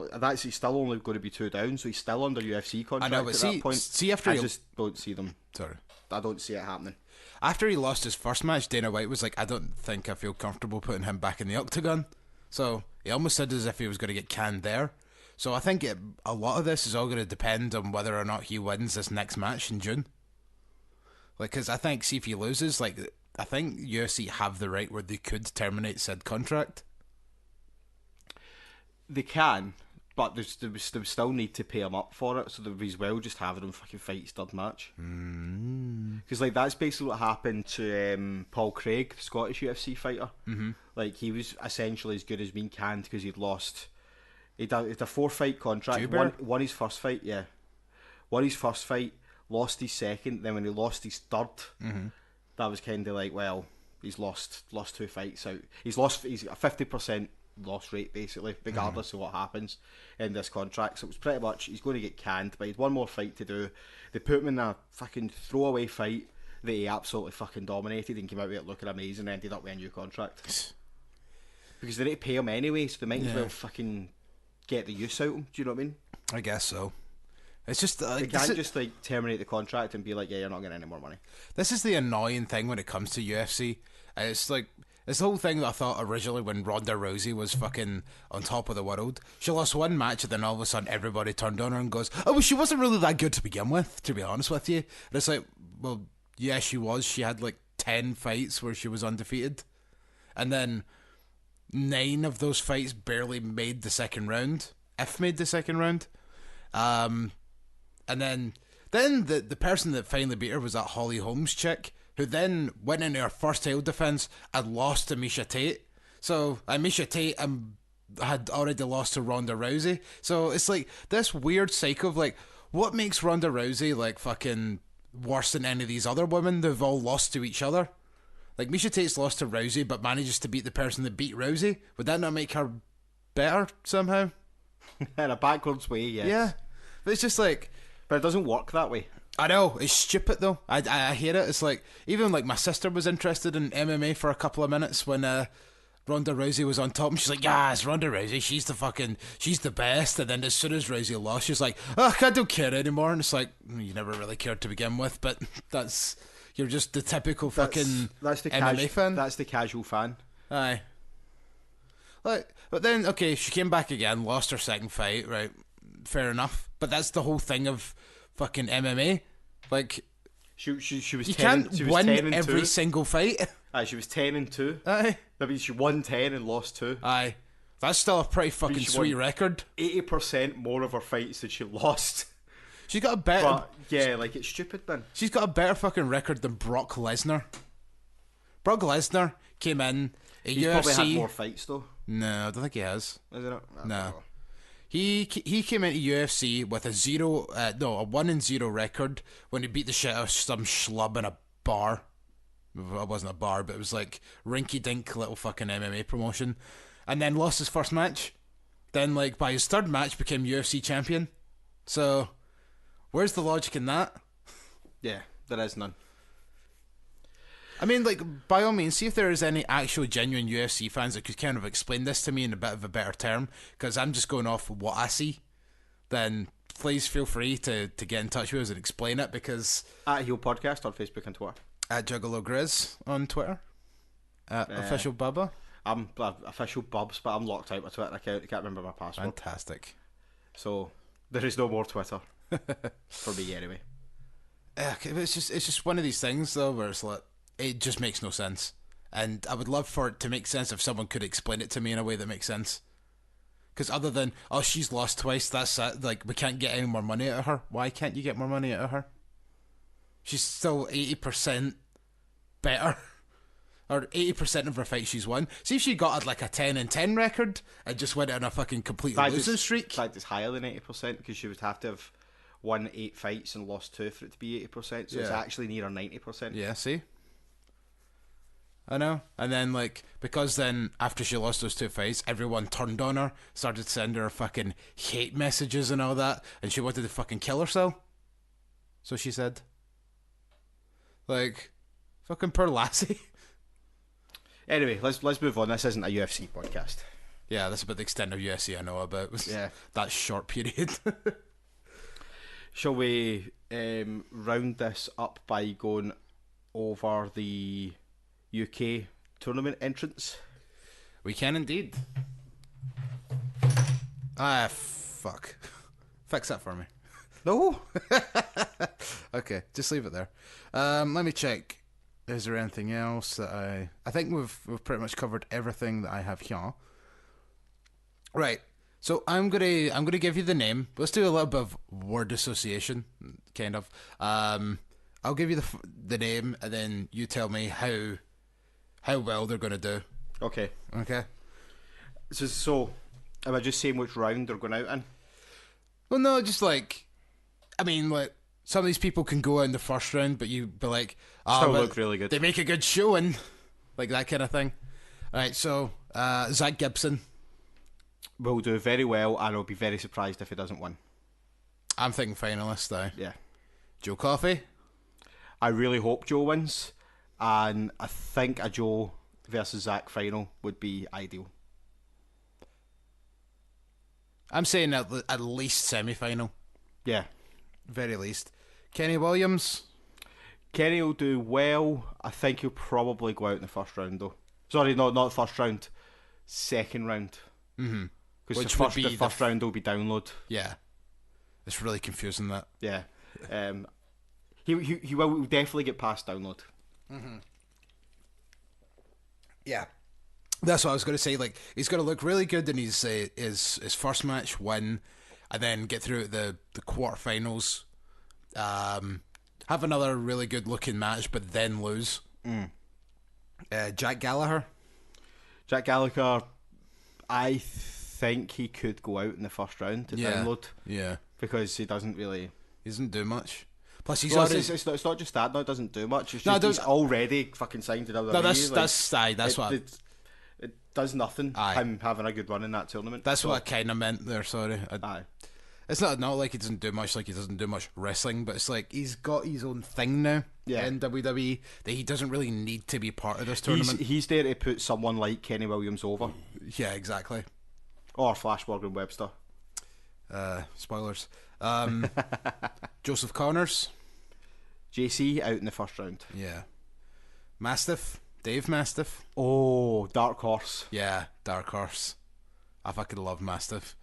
still only going to be 2 down, so he's still under UFC contract. I know, but at that point.
See, after
I just don't see them.
Sorry,
I don't see it happening.
After he lost his first match, Dana White was like, "I don't think I feel comfortable putting him back in the octagon." So he almost said as if he was going to get canned there. So I think a lot of this is all going to depend on whether or not he wins this next match in June. Like, because I think, see if he loses, like, I think UFC have the right where they could terminate said contract.
They can, but they still need to pay him up for it, so they'd as well just having him fucking fight his third match. Because, like, that's basically what happened to Paul Craig, the Scottish UFC fighter. Like, he was essentially as good as being canned because he'd lost. He'd a 4-fight contract. Won his first fight, yeah. Won his first fight, lost his second, then when he lost his third, that was kind of like, well, He's lost 2 fights out. He's got a 50% loss rate basically, regardless of what happens in this contract. So it's pretty much he's going to get canned. But he's one more fight to do. They put him in a fucking throwaway fight that he absolutely fucking dominated and came out with it looking amazing and ended up with a new contract. Because they need to pay him anyway, so they might as well fucking get the use out of him. Do you know what I mean? I
guess so. It's just
they can't just like terminate the contract and be like, yeah, you're not getting any more money.
This is the annoying thing when it comes to UFC. It's like it's the whole thing that I thought originally when Ronda Rousey was fucking on top of the world. She lost one match and then all of a sudden everybody turned on her and goes, oh, well, she wasn't really that good to begin with, to be honest with you. And it's like, well, yeah, she was. She had like 10 fights where she was undefeated. And then 9 of those fights barely made the second round, if made the second round. And then the person that finally beat her was that Holly Holmes chick, who then went into her first title defense and lost to Miesha Tate. So Miesha Tate had already lost to Ronda Rousey. So it's like this weird cycle of like, what makes Ronda Rousey like fucking worse than any of these other women? They've all lost to each other. Like Miesha Tate's lost to Rousey, but manages to beat the person that beat Rousey. Would that not make her better somehow?
In a backwards way, yes.
Yeah, but it's just like,
but it doesn't work that way.
I know, it's stupid though. I hate it. It's like, even like my sister was interested in MMA for a couple of minutes when Ronda Rousey was on top, and she's like, yeah, it's Ronda Rousey, she's the best. And then as soon as Rousey lost, she's like, oh, I don't care anymore. And it's like, you never really cared to begin with, but you're just the typical fucking MMA fan.
That's the casual fan.
Aye. Like, but then, okay, she came back again, lost her second fight, right? Fair enough. But that's the whole thing of fucking MMA. Like,
she was
you
10
can't
she was
win
10 and
every
2.
single fight.
Aye, she was 10-2.
Aye.
That means she won 10 and lost 2.
Aye. That's still a pretty fucking sweet record.
80% more of her fights than she lost.
She's got a better...
But, yeah, like, it's stupid then.
She's got a better fucking record than Brock Lesnar. Brock Lesnar came in at
He's
UFC...
probably had more fights, though.
No, I don't think he has.
Is it not?
No. He came into UFC with a 1-0 record when he beat the shit out of some schlub in a bar. It wasn't a bar, but it was like rinky-dink little fucking MMA promotion. And then lost his first match. Then, like, by his third match, became UFC champion. So, where's the logic in that?
Yeah, there is none.
I mean, like, by all means, see if there is any actual genuine UFC fans that could kind of explain this to me in a bit of a better term, because I'm just going off what I see. Then please feel free to get in touch with us and explain it, because...
At Heel Podcast on Facebook and Twitter.
At Juggalo Griz on Twitter. At Official Bubba.
I'm Official Bubs, but I'm locked out my Twitter account. I can't remember my password.
Fantastic.
So, there is no more Twitter. For me, anyway.
Okay, but it's just one of these things, though, where it's like, it just makes no sense. And I would love for it to make sense if someone could explain it to me in a way that makes sense. Because other than, oh, she's lost twice, that's it. Like, we can't get any more money out of her. Why can't you get more money out of her? She's still 80% better. Or 80% of her fights she's won. See if she got like a 10-10 record and just went on a fucking complete losing streak.
In fact, it's higher than 80% because she would have to have won 8 fights and lost 2 for it to be 80%. So it's actually nearer 90%.
Yeah, see? I know. And then, like, because then after she lost those 2 fights, everyone turned on her, started sending her fucking hate messages and all that, and she wanted to fucking kill herself. So she said. Like, fucking poor lassie.
Anyway, let's move on. This isn't a UFC podcast.
Yeah, that's about the extent of UFC I know about.
Yeah.
That short period.
Shall we round this up by going over the UK tournament entrance?
We can indeed. Fuck. Fix that for me.
No.
Okay, just leave it there. Let me check. Is there anything else that I think we've pretty much covered everything that I have here. Right. So I'm gonna give you the name. Let's do a little bit of word association, kind of. I'll give you the name, and then you tell me how well they're gonna do.
Okay.
Okay.
So am I just saying which round they're going out in?
Well, no, just like, I mean, like, some of these people can go out in the first round, but you'd be like,
still look really good.
They make a good showing. like that kind of thing. All right, so Zach Gibson.
Will do very well, and I'll be very surprised if he doesn't win.
I'm thinking finalist, though.
Yeah.
Joe Coffey.
I really hope Joe wins, and I think a Joe versus Zach final would be ideal.
I'm saying at least semi-final.
Yeah.
Very least. Kenny Williams.
Kenny will do well. I think he'll probably go out in the first round, though. Sorry, not first round. Second round.
Mm-hmm.
Because the first round will be download.
Yeah. It's really confusing, that.
Yeah. He will definitely get past download.
Mm-hmm. Yeah. That's what I was going to say. Like, he's going to look really good in his first match, win, and then get through the quarterfinals. Have another really good looking match, but then lose. Jack Gallagher.
Jack Gallagher, I think he could go out in the first round to download. Yeah. Because he doesn't
do much. Plus,
it's not just that. No, it doesn't do much. It's just he's already fucking signed to WWE.
No, that's what.
It does nothing. Him having a good run in that tournament.
That's what I kind of meant there. Sorry.
Aye.
It's not like he doesn't do much, like he doesn't do much wrestling, but it's like he's got his own thing now in WWE that he doesn't really need to be part of this tournament.
He's there to put someone like Kenny Williams over.
Yeah, exactly.
Or Flash Morgan Webster.
Spoilers. Joseph Connors.
JC out in the first round.
Yeah. Mastiff. Dave Mastiff.
Oh, Dark Horse.
Yeah, Dark Horse. I fucking love Mastiff.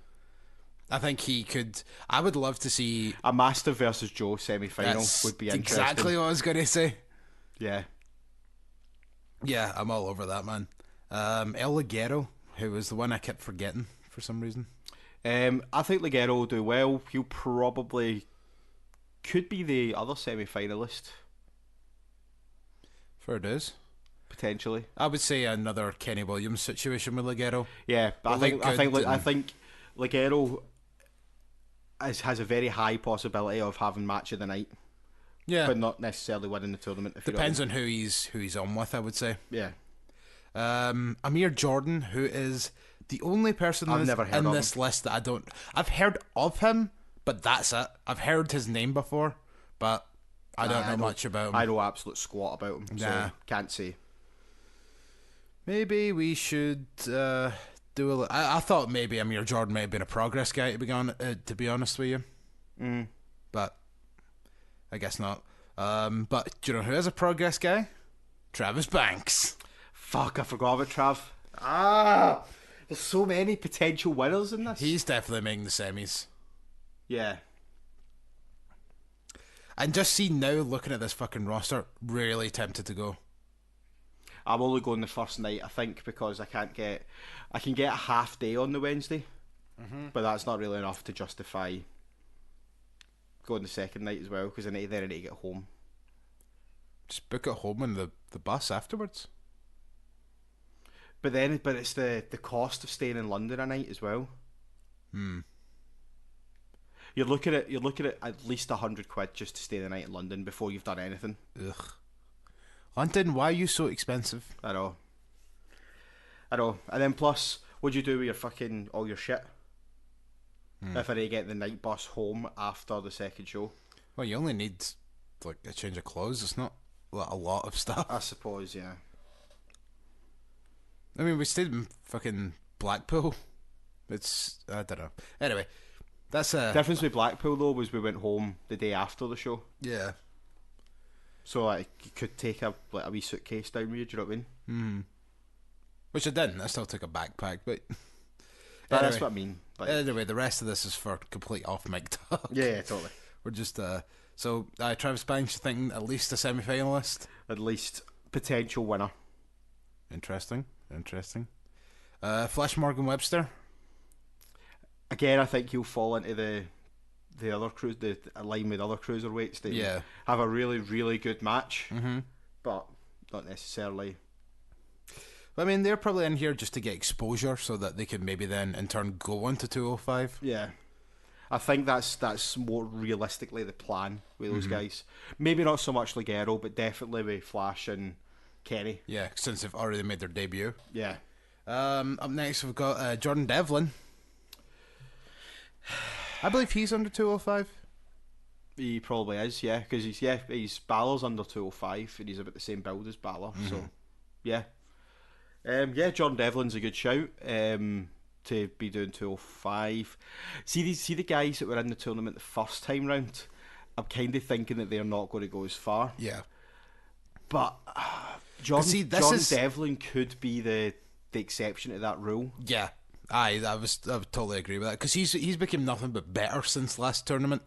I think he could. I would love to see
a Mastiff versus Joe semi-final. Would be interesting.
Exactly what I was going to say.
Yeah.
Yeah, I'm all over that, man. El Ligero, who was the one I kept forgetting for some reason.
I think Ligero will do well. He'll probably could be the other semi-finalist.
Fair dues.
Potentially.
I would say another Kenny Williams situation with Ligero.
Yeah, but I think Ligero has a very high possibility of having match of the night.
Yeah,
but not necessarily winning the tournament.
Depends on who he's on with, I would say.
Yeah.
Amir Jordan, who is the only person in this list that I don't. I've heard of him, but that's it. I've heard his name before, but I don't know much about him.
I know absolute squat about him, so can't say.
Maybe we should do a. I thought maybe Amir Jordan may have been a progress guy to be honest with you, but I guess not. But do you know who is a progress guy? Travis Banks.
Fuck, I forgot about Trav. There's so many potential winners in this.
He's definitely making the semis.
Yeah.
And just see now, looking at this fucking roster, really tempted to go.
I'm only going the first night, I think, because I can get a half day on the Wednesday, but that's not really enough to justify going the second night as well, because I need to get home.
Just book it home on the bus afterwards.
But it's the cost of staying in London a night as well. You're looking at least £100 just to stay the night in London before you've done anything.
Ugh. London, why are you so expensive?
I know. And then plus, what'd you do with your fucking all your shit? If I need to get the night bus home after the second show.
Well, you only need like a change of clothes. It's not a lot of stuff.
I suppose, yeah.
I mean, we stayed in fucking Blackpool. I don't know. Anyway, that's a
difference with Blackpool though was we went home the day after the show.
Yeah.
So like you could take a wee suitcase down with you. Do you know what I mean?
Which I didn't. I still took a backpack, but
that's what I mean. Like,
anyway, the rest of this is for complete off mic talk.
Yeah, totally.
We're just so Travis Banks thinking at least a semi-finalist,
at least potential winner.
Interesting. Flash Morgan Webster.
Again, I think he'll fall into the other cruise, the line with other cruiserweights that have a really, really good match, but not necessarily.
I mean, they're probably in here just to get exposure so that they could maybe then in turn go on to 205.
Yeah, I think that's more realistically the plan with those guys. Maybe not so much Ligero, but definitely with Flash and Kenny.
Yeah, since they've already made their debut.
Yeah.
Up next, we've got Jordan Devlin. I believe he's under 205.
He probably is, yeah, because he's Balor's under 205 and he's about the same build as Balor, so yeah. Jordan Devlin's a good shout to be doing 205. See the guys that were in the tournament the first time round. I'm kind of thinking that they're not going to go as far.
Yeah,
but Jordan Devlin could be the exception to that rule.
Yeah, I would totally agree with that because he's become nothing but better since last tournament.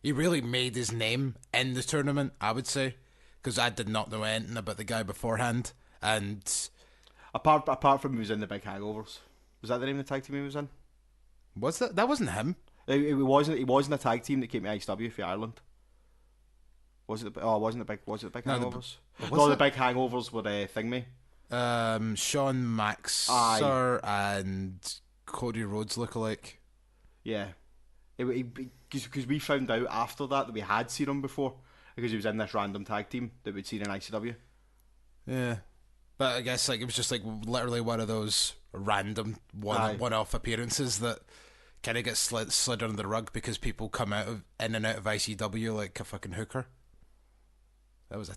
He really made his name in the tournament, I would say, because I did not know anything about the guy beforehand. And
apart from he was in the Big Hangovers, was that the name of the tag team he was in?
Was that wasn't him?
It wasn't. It wasn't a tag team that came to ISW for Ireland. Was it? Was it the Big Hangovers? The Big Hangovers were Thingme.
Sean Maxer and Cody Rhodes lookalike.
Yeah. Because we found out after that we had seen him before because he was in this random tag team that we'd seen in ICW.
Yeah, but I guess it was just literally one of those random one-off appearances that kind of gets slid under the rug because people come in and out of ICW like a fucking hooker. That was a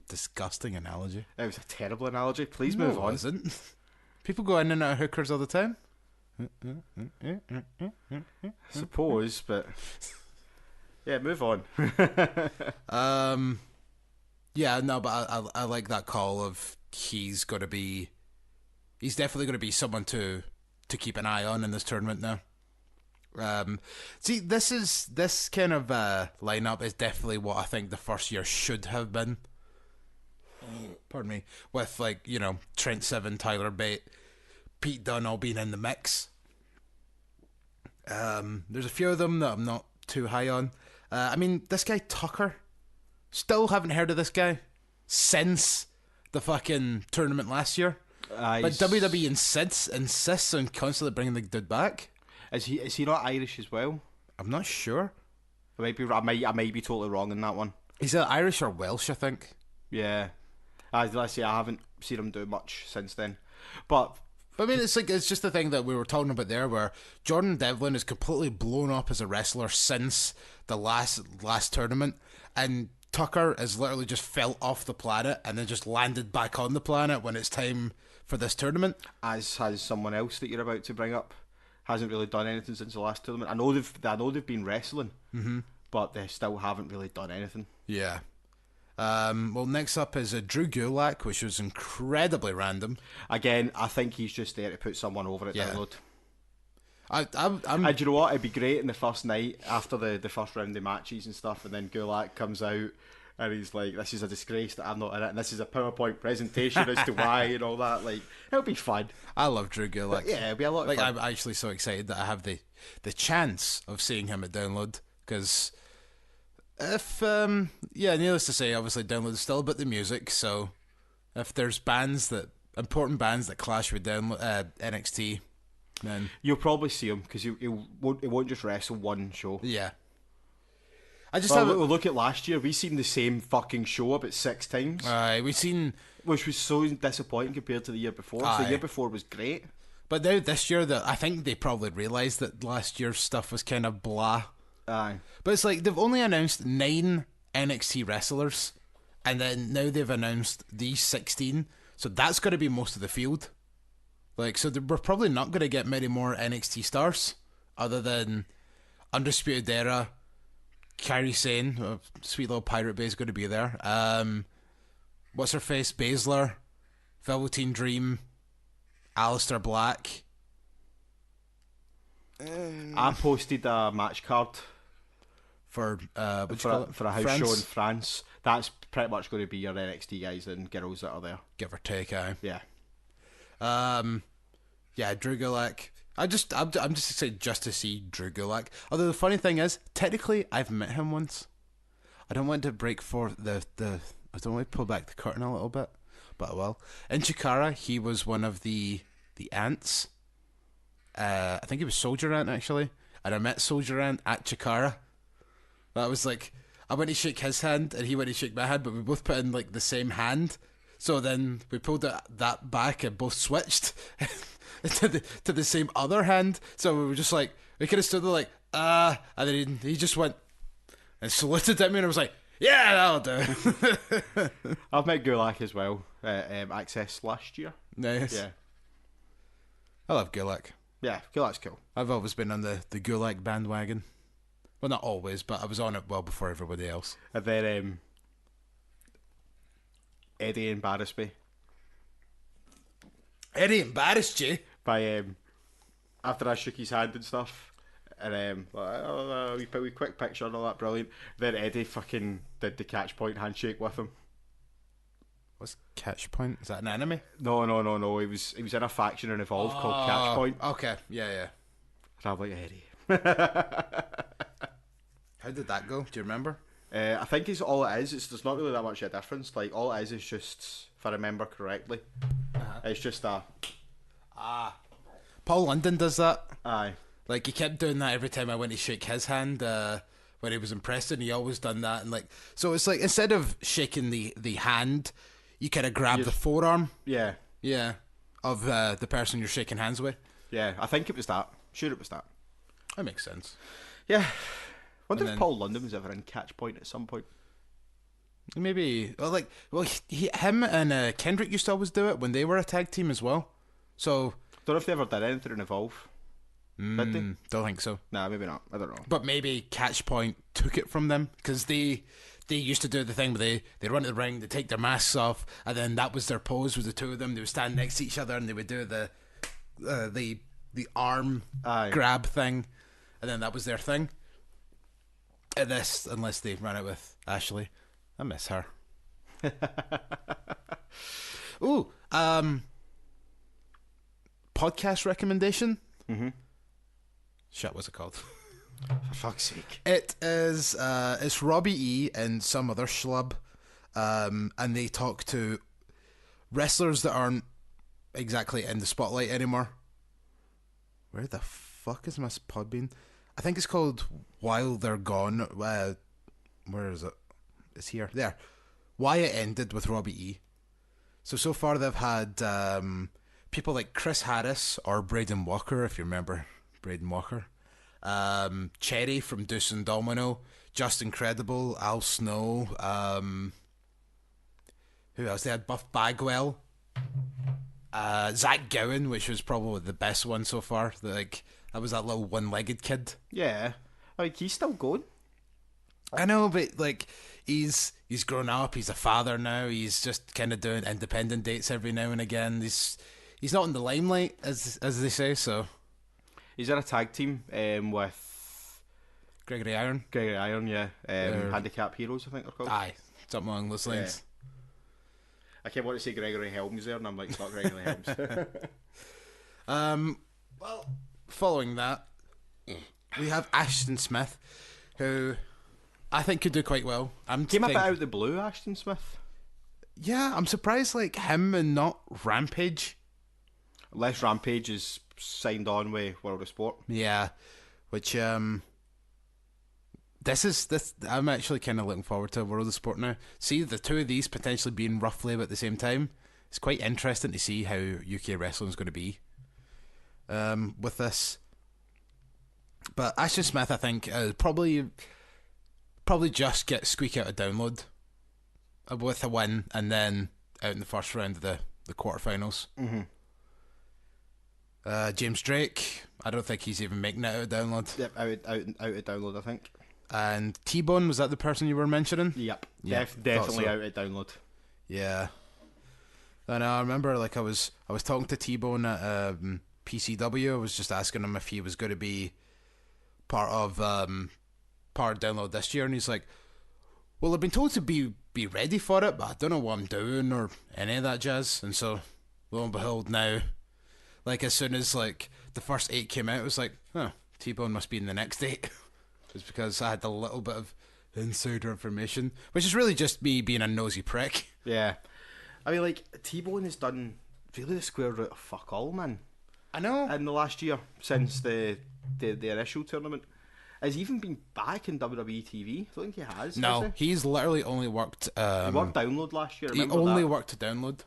disgusting analogy.
It was a terrible analogy. Please move on.
It wasn't. People go in and out of hookers all the time.
Suppose, but yeah, move on.
Yeah, no, but I like that call of he's definitely going to be someone to keep an eye on in this tournament now. See, this kind of lineup is definitely what I think the first year should have been. Pardon me, with Trent Seven, Tyler Bate, Pete Dunne all being in the mix. There's a few of them that I'm not too high on. I mean, this guy Tucker, still haven't heard of this guy since the fucking tournament last year. But WWE insists on constantly bringing the dude back.
Is he not Irish as well?
I'm not sure.
I might be totally wrong in that one.
He's either Irish or Welsh, I think.
Yeah. Let's say I haven't seen him do much since then, but
I mean, it's just the thing that we were talking about there, where Jordan Devlin is completely blown up as a wrestler since the last tournament, and Tucker has literally just fell off the planet and then just landed back on the planet when it's time for this tournament.
As has someone else that you're about to bring up, hasn't really done anything since the last tournament. I know they've been wrestling, but they still haven't really done anything.
Yeah. Well, next up is Drew Gulak, which was incredibly random.
Again, I think he's just there to put someone over at Download.
And
do you know what? It'd be great in the first night after the first round of matches and stuff, and then Gulak comes out and he's like, "This is a disgrace that I'm not in it, and this is a PowerPoint presentation as to why and all that." Like, it'll be fun.
I love Drew Gulak.
Yeah, it'll be a lot of fun.
I'm actually so excited that I have the chance of seeing him at Download, because if needless to say, obviously Download is still about the music, so if there's important bands that clash with NXT, then
you'll probably see him, because it won't just wrestle one show.
Yeah.
Look at last year. We seen the same fucking show about 6 times. Which was so disappointing compared to the year before. So the year before was great.
But now this year, I think they probably realised that last year's stuff was kind of blah.
Aye.
But it's like they've only announced 9 NXT wrestlers, and then now they've announced these 16. So that's going to be most of the field. So we're probably not going to get many more NXT stars, other than Undisputed Era, Kairi Sane, sweet little Pirate Bay is going to be there. What's her face? Baszler, Velveteen Dream, Aleister Black.
I posted a match card
for a
house show in France. That's pretty much going to be your NXT guys and girls that are there,
give or take. Yeah. Drew Gulak. I'm just excited just to see Drew Gulak. Although the funny thing is, technically, I've met him once. I don't want to break for I don't want to pull back the curtain a little bit, but I will. In Chikara, he was one of the ants. I think he was Soldier Ant, actually. And I met Soldier Ant at Chikara. That was like, I went to shake his hand and he went to shake my hand, but we both put in like the same hand. So then we pulled that back and both switched to the same other hand. So we were just like, we could have stood there like, and then he just went and saluted at me, and I was like, yeah, that'll do.
I've met Gulak as well at Access last year.
Nice.
Yeah.
I love Gulak.
Yeah, Gulak's cool.
I've always been on the Gulak bandwagon. Well, not always, but I was on it well before everybody else.
And then Eddie embarrassed me.
Eddie embarrassed you?
By after I shook his hand and stuff. And we quick picture and all that, brilliant. Then Eddie fucking did the catch point handshake with him.
What's catch point? Is that an enemy?
No. He was in a faction in Evolve called Catch Point.
Okay, yeah.
And I'm like, Eddie.
How did that go? Do you remember?
I think it's all it is. There's not really that much of a difference. Like, all it is just, if I remember correctly, it's just a...
Paul London does that.
Aye.
Like, he kept doing that every time I went to shake his hand when he was in Preston. He always done that. And like, so it's like, instead of shaking the hand, you kind of grab the forearm.
Yeah.
Yeah. Of the person you're shaking hands with.
Yeah, I think it was that. Sure it was that.
That makes sense.
Yeah. Wonder if Paul London was ever in Catch Point at some point.
Maybe. Him and Kendrick used to always do it when they were a tag team as well. So...
Don't know if they ever did anything in Evolve. Did they?
Don't think so.
Nah, maybe not. I don't know.
But maybe Catch Point took it from them, because they used to do the thing where they run to the ring, they take their masks off, and then that was their pose with the two of them. They would stand next to each other and they would do the arm grab thing, and then that was their thing. Unless they ran it with Ashley. I miss her. Ooh, podcast recommendation. Shit, what's it called?
For fuck's sake.
It is. It's Robbie E and some other schlub, and they talk to wrestlers that aren't exactly in the spotlight anymore. Where the fuck is my pod been? I think it's called While They're Gone. Where is it? It's here. There. Why It Ended with Robbie E. So far they've had people like Chris Harris or Braden Walker, if you remember Braden Walker. Cherry from Deuce and Domino. Just Incredible. Al Snow. Who else? They had Buff Bagwell. Zach Gowen, which was probably the best one so far. That was that little one-legged kid.
Yeah. Like, he's still going.
I know, but like he's grown up. He's a father now. He's just kind of doing independent dates every now and again. He's not in the limelight, as they say. So
he's in a tag team with
Gregory Iron.
Yeah. Handicap Heroes, I think they're called.
Aye, something along those lines.
Yeah. I kept wanting to say Gregory Helms there, and I'm like, it's not Gregory Helms.
Well, following that, we have Ashton Smith, who I think could do quite well.
Came a bit out of the blue, Ashton Smith.
Yeah, I'm surprised, like him and not Rampage.
Unless Rampage is signed on with World of Sport.
Yeah, which this I'm actually kind of looking forward to World of Sport now. See the two of these potentially being roughly about the same time. It's quite interesting to see how UK wrestling is going to be with this. But Ashton Smith, I think, probably just squeak out a download with a win, and then out in the first round of the quarterfinals. James Drake, I don't think he's even making it out of download.
Yep, out of download, I think.
And T-Bone, was that the person you were mentioning?
Yep,
yeah,
definitely out of download.
Yeah. And I remember, like, I was talking to T-Bone at PCW. I was just asking him if he was going to be part of download this year, and he's like, well, I've been told to be ready for it, but I don't know what I'm doing or any of that jazz. And so lo and behold, now, like, as soon as like the first 8 came out, it was like, oh, T-Bone must be in the next 8. It's because I had a little bit of insider information, which is really just me being a nosy prick.
Yeah, I mean, like, T-Bone has done really the square root of fuck all, man.
I know.
In the last year, since the initial tournament. has he even been back in WWE TV? I don't think he has.
No,
has he?
he's literally only worked.
He worked Download last year.
He
Remember
only
that?
worked to Download.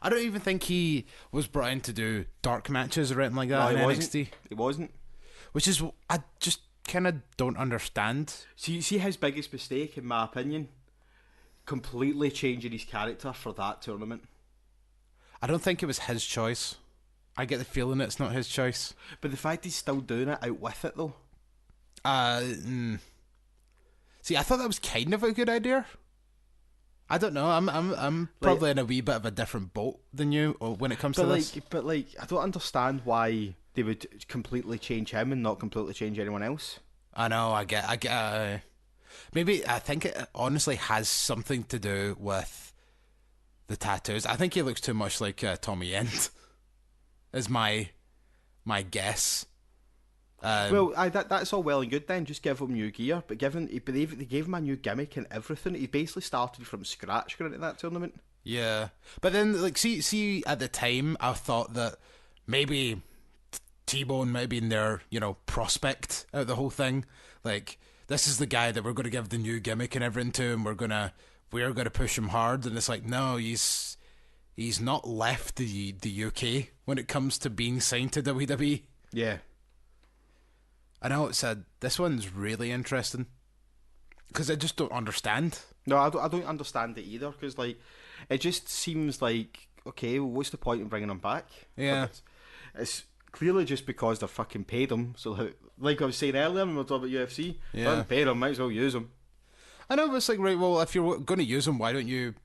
I don't even think he was brought in to do dark matches or anything like
No,
that
he
in
wasn't.
NXT.
He wasn't.
Which is, I just kind of don't understand.
See his biggest mistake, in my opinion, completely changing his character for that tournament.
I don't think it was his choice. I get the feeling it's not his choice.
But the fact he's still doing it out with it, though.
See, I thought that was kind of a good idea. I don't know. I'm probably in a wee bit of a different boat than you when it comes to this.
But I don't understand why they would completely change him and not completely change anyone else.
I know. I get. Maybe I think it honestly has something to do with the tattoos. I think he looks too much like Tommy End. Is my guess.
That's all well and good then. Just give him new gear, but they gave him a new gimmick and everything. He basically started from scratch going into that tournament.
Yeah, but then like see at the time I thought that maybe T-Bone might have been their prospect out of the whole thing. Like, this is the guy that we're going to give the new gimmick and everything to, and we're gonna push him hard. And it's like, no, he's not left the UK when it comes to being signed to WWE.
Yeah.
I know it said this one's really interesting because I just don't understand.
No, I don't understand it either, because like it just seems like, okay, well, what's the point in bringing him back?
Yeah,
it's clearly just because they're fucking paid him. So like I was saying earlier when we were talking about UFC,
yeah,
they paid him, might as well use him.
I know, but it's like, right, well, if you're going to use him, why don't you,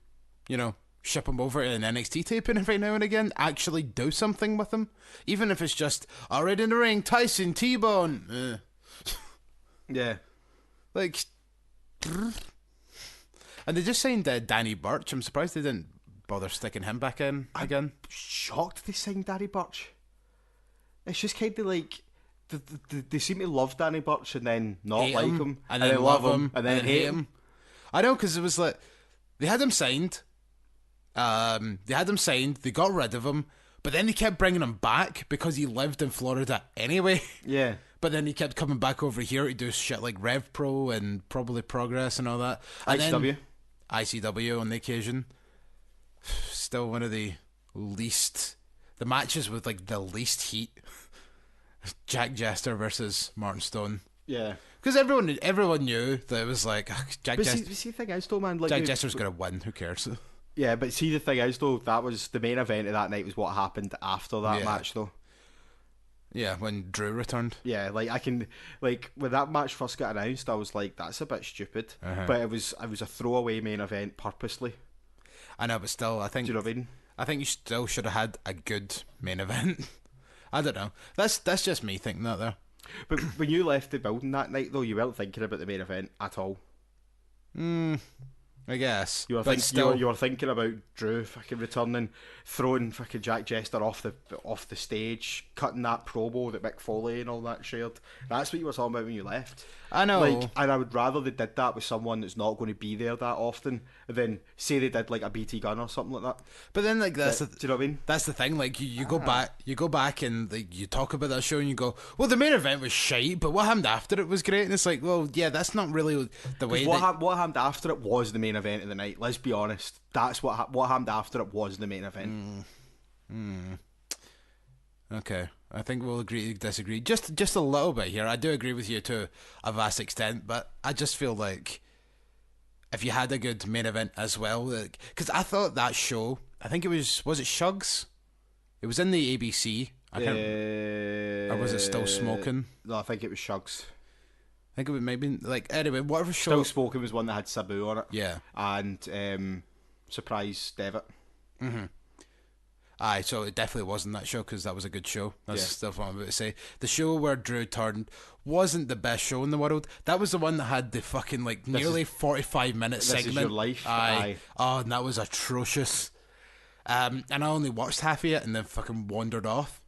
ship him over to an NXT taping every now and again? Actually do something with him, even if it's just already in the ring, Tyson T-Bone.
Yeah,
like, and they just signed Danny Burch. I'm surprised they didn't bother sticking him back in again.
Shocked they signed Danny Burch. It's just kind of like they seem to love Danny Burch and then not
Hate
like
him,
him,
and then love him,
and then hate him.
I know, because it was like they had him signed. They got rid of him, but then they kept bringing him back because he lived in Florida anyway.
Yeah.
But then he kept coming back over here to do shit like Rev Pro and probably Progress and all that. And ICW on the occasion. Still one of the matches with like the least heat. Jack Jester versus Martin Stone.
Yeah.
Because everyone knew that it was like Jack Jester.
See, the thing is though, man, like
Jack Jester's gonna win. Who cares?
Yeah, but see, the thing is though, that was the main event of that night. Was what happened after that match though.
Yeah, when Drew returned.
Yeah, like when that match first got announced, I was like, that's a bit stupid. But it was a throwaway main event purposely.
I know, but still, I think.
Do you know what I mean?
I think you still should have had a good main event. I don't know. That's just me thinking that there.
But when you left the building that night, though, you weren't thinking about the main event at all.
I guess.
You were thinking about Drew fucking returning, throwing fucking Jack Jester off the stage, cutting that promo that Mick Foley and all that shared. That's what you were talking about when you left.
I know.
Like, and I would rather they did that with someone that's not going to be there that often than say they did like a BT Gunn or something like that.
But then like do
you know what I mean?
That's the thing. Like you go back and like you talk about that show and you go, well, the main event was shite, but what happened after it was great. And it's like, well, yeah, that's not really the way.
What happened after it was the main event of the night. Let's be honest. That's what happened after it was the main event.
Okay, I think we'll agree to disagree just a little bit here. I do agree with you to a vast extent, but I just feel like if you had a good main event as well, because I thought that show, I think it was it Shugs? It was in the ABC. Or was it Still Smoking?
No, I think it was Shugs.
I think it was maybe anyway, whatever show.
Still Smoking was one that had Sabu on it.
Yeah,
and Surprise Devitt.
Aye, so it definitely wasn't that show because that was a good show. That's stuff what I'm about to say. The show where Drew turned wasn't the best show in the world. That was the one that had the fucking nearly 45-minute segment.
This Is Your Life.
Aye. Oh, and that was atrocious. And I only watched half of it and then fucking wandered off.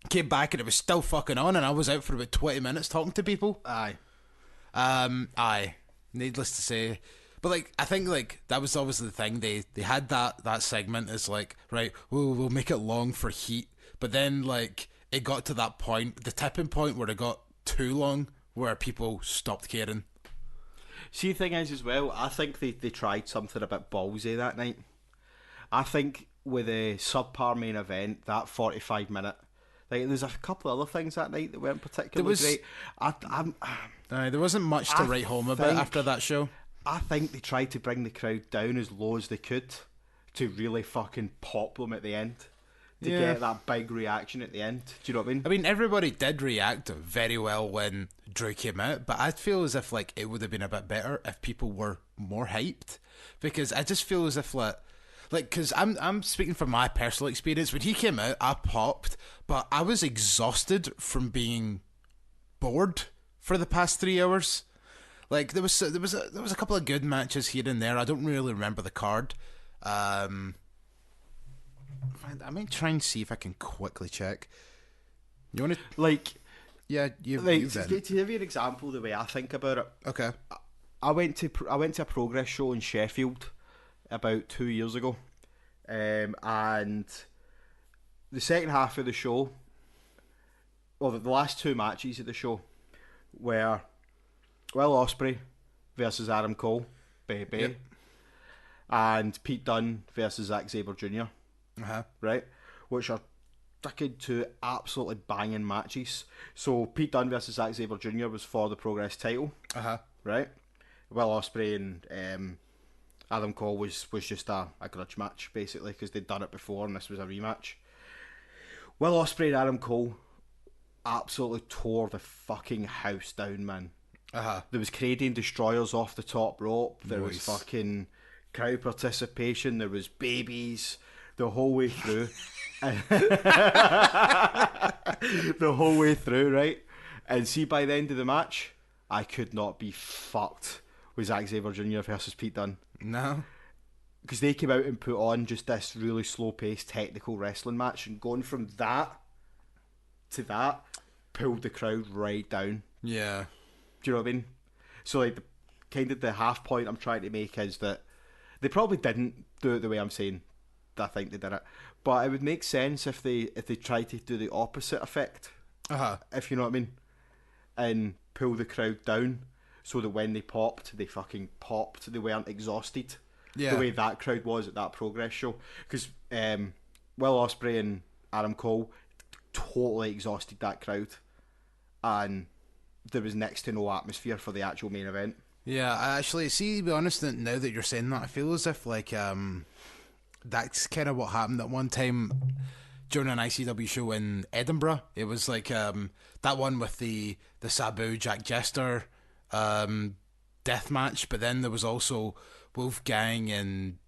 Came back and it was still fucking on, and I was out for about 20 minutes talking to people.
Aye.
Aye. Needless to say. But I think that was obviously the thing. They had that segment as right, we'll make it long for heat. But then it got to that point, the tipping point where it got too long where people stopped caring.
See, the thing is as well, I think they tried something a bit ballsy that night. I think with a subpar main event, that 45-minute, like there's a couple of other things that night that weren't particularly great.
There wasn't much to write home about after that show.
I think they tried to bring the crowd down as low as they could to really fucking pop them at the end. To get that big reaction at the end. Do you know what I mean?
I mean, everybody did react very well when Drew came out, but I feel as if like it would have been a bit better if people were more hyped, because I just feel as if like because I'm speaking from my personal experience. When he came out, I popped, but I was exhausted from being bored for the past 3 hours. Like there was a couple of good matches here and there. I don't really remember the card. I might try and see if I can quickly check. You want to Yeah, to
give you an example of the way I think about it.
Okay.
I went to a Progress show in Sheffield about 2 years ago, and the second half of the show, well, the last two matches of the show, were Will Ospreay versus Adam Cole, baby, yep, and Pete Dunne versus Zack Sabre Jr. Right, which are fucking two absolutely banging matches. So Pete Dunne versus Zack Sabre Jr. was for the Progress title, right? Will Ospreay and Adam Cole was just a grudge match, basically, because they'd done it before and this was a rematch. Will Ospreay and Adam Cole absolutely tore the fucking house down, man. There was Canadian destroyers off the top rope. There was fucking crowd participation. There was babies the whole way through. The whole way through, right? And see, by the end of the match, I could not be fucked with Zack Sabre Jr. versus Pete Dunne.
No.
Because they came out and put on just this really slow-paced technical wrestling match, and going from that to that pulled the crowd right down.
Yeah.
Do you know what I mean? So like the half point I'm trying to make is that they probably didn't do it the way I'm saying I think they did it, but it would make sense if they tried to do the opposite effect. If you know what I mean, and pull the crowd down so that when they popped, they fucking popped. They weren't exhausted. The way that crowd was at that Progress show, because Will Ospreay and Adam Cole totally exhausted that crowd, and there was next to no atmosphere for the actual main event.
Yeah, I actually, see, to be honest, now that you're saying that, I feel as if like that's kind of what happened at one time during an ICW show in Edinburgh. It was like that one with the Sabu Jack Jester death match, but then there was also Wolfgang and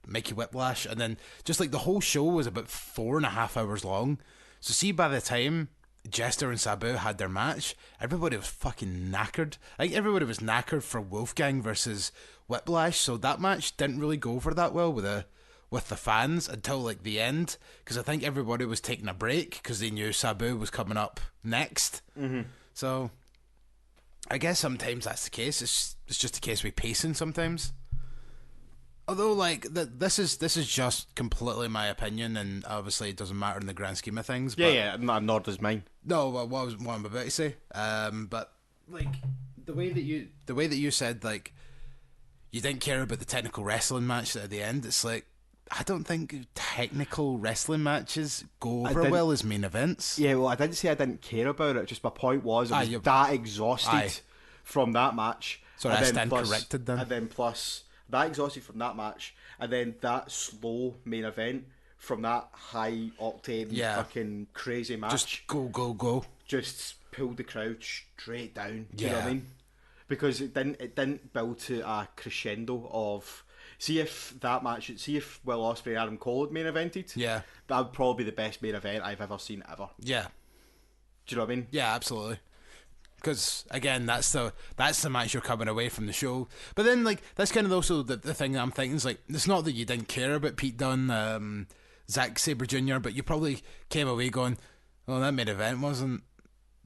Mickey Whiplash, and then just like the whole show was about 4.5 hours long. So see, by the time Jester and Sabu had their match, everybody was fucking knackered. I think everybody was knackered for Wolfgang versus Whiplash, so that match didn't really go over that well with the fans until like the end, because I think everybody was taking a break because they knew Sabu was coming up next. So I guess sometimes that's the case. It's just a case with pacing sometimes. Although, like, this is just completely my opinion, and obviously it doesn't matter in the grand scheme of things. But
Nor does mine.
No, what I'm about to say. But like the way that you said, like, you didn't care about the technical wrestling match at the end. It's like, I don't think technical wrestling matches go over well as main events.
Yeah, well, I didn't say I didn't care about it. Just my point was I was that exhausted from that match.
Sorry, I stand corrected then.
And then plus that exhausted from that match, and then that slow main event from that high octane fucking crazy match.
Just go. Just
pulled the crowd straight down. Do you know what I mean? Because it didn't build to a crescendo of. See if Will Ospreay and Adam Cole had main evented.
Yeah,
that would probably be the best main event I've ever seen ever.
Yeah.
Do you know what I mean?
Yeah, absolutely. Because again, that's the match you're coming away from the show. But then, like, that's kind of also the thing that I'm thinking is, like, it's not that you didn't care about Pete Dunne, Zack Sabre Jr., but you probably came away going, "Oh, that main event wasn't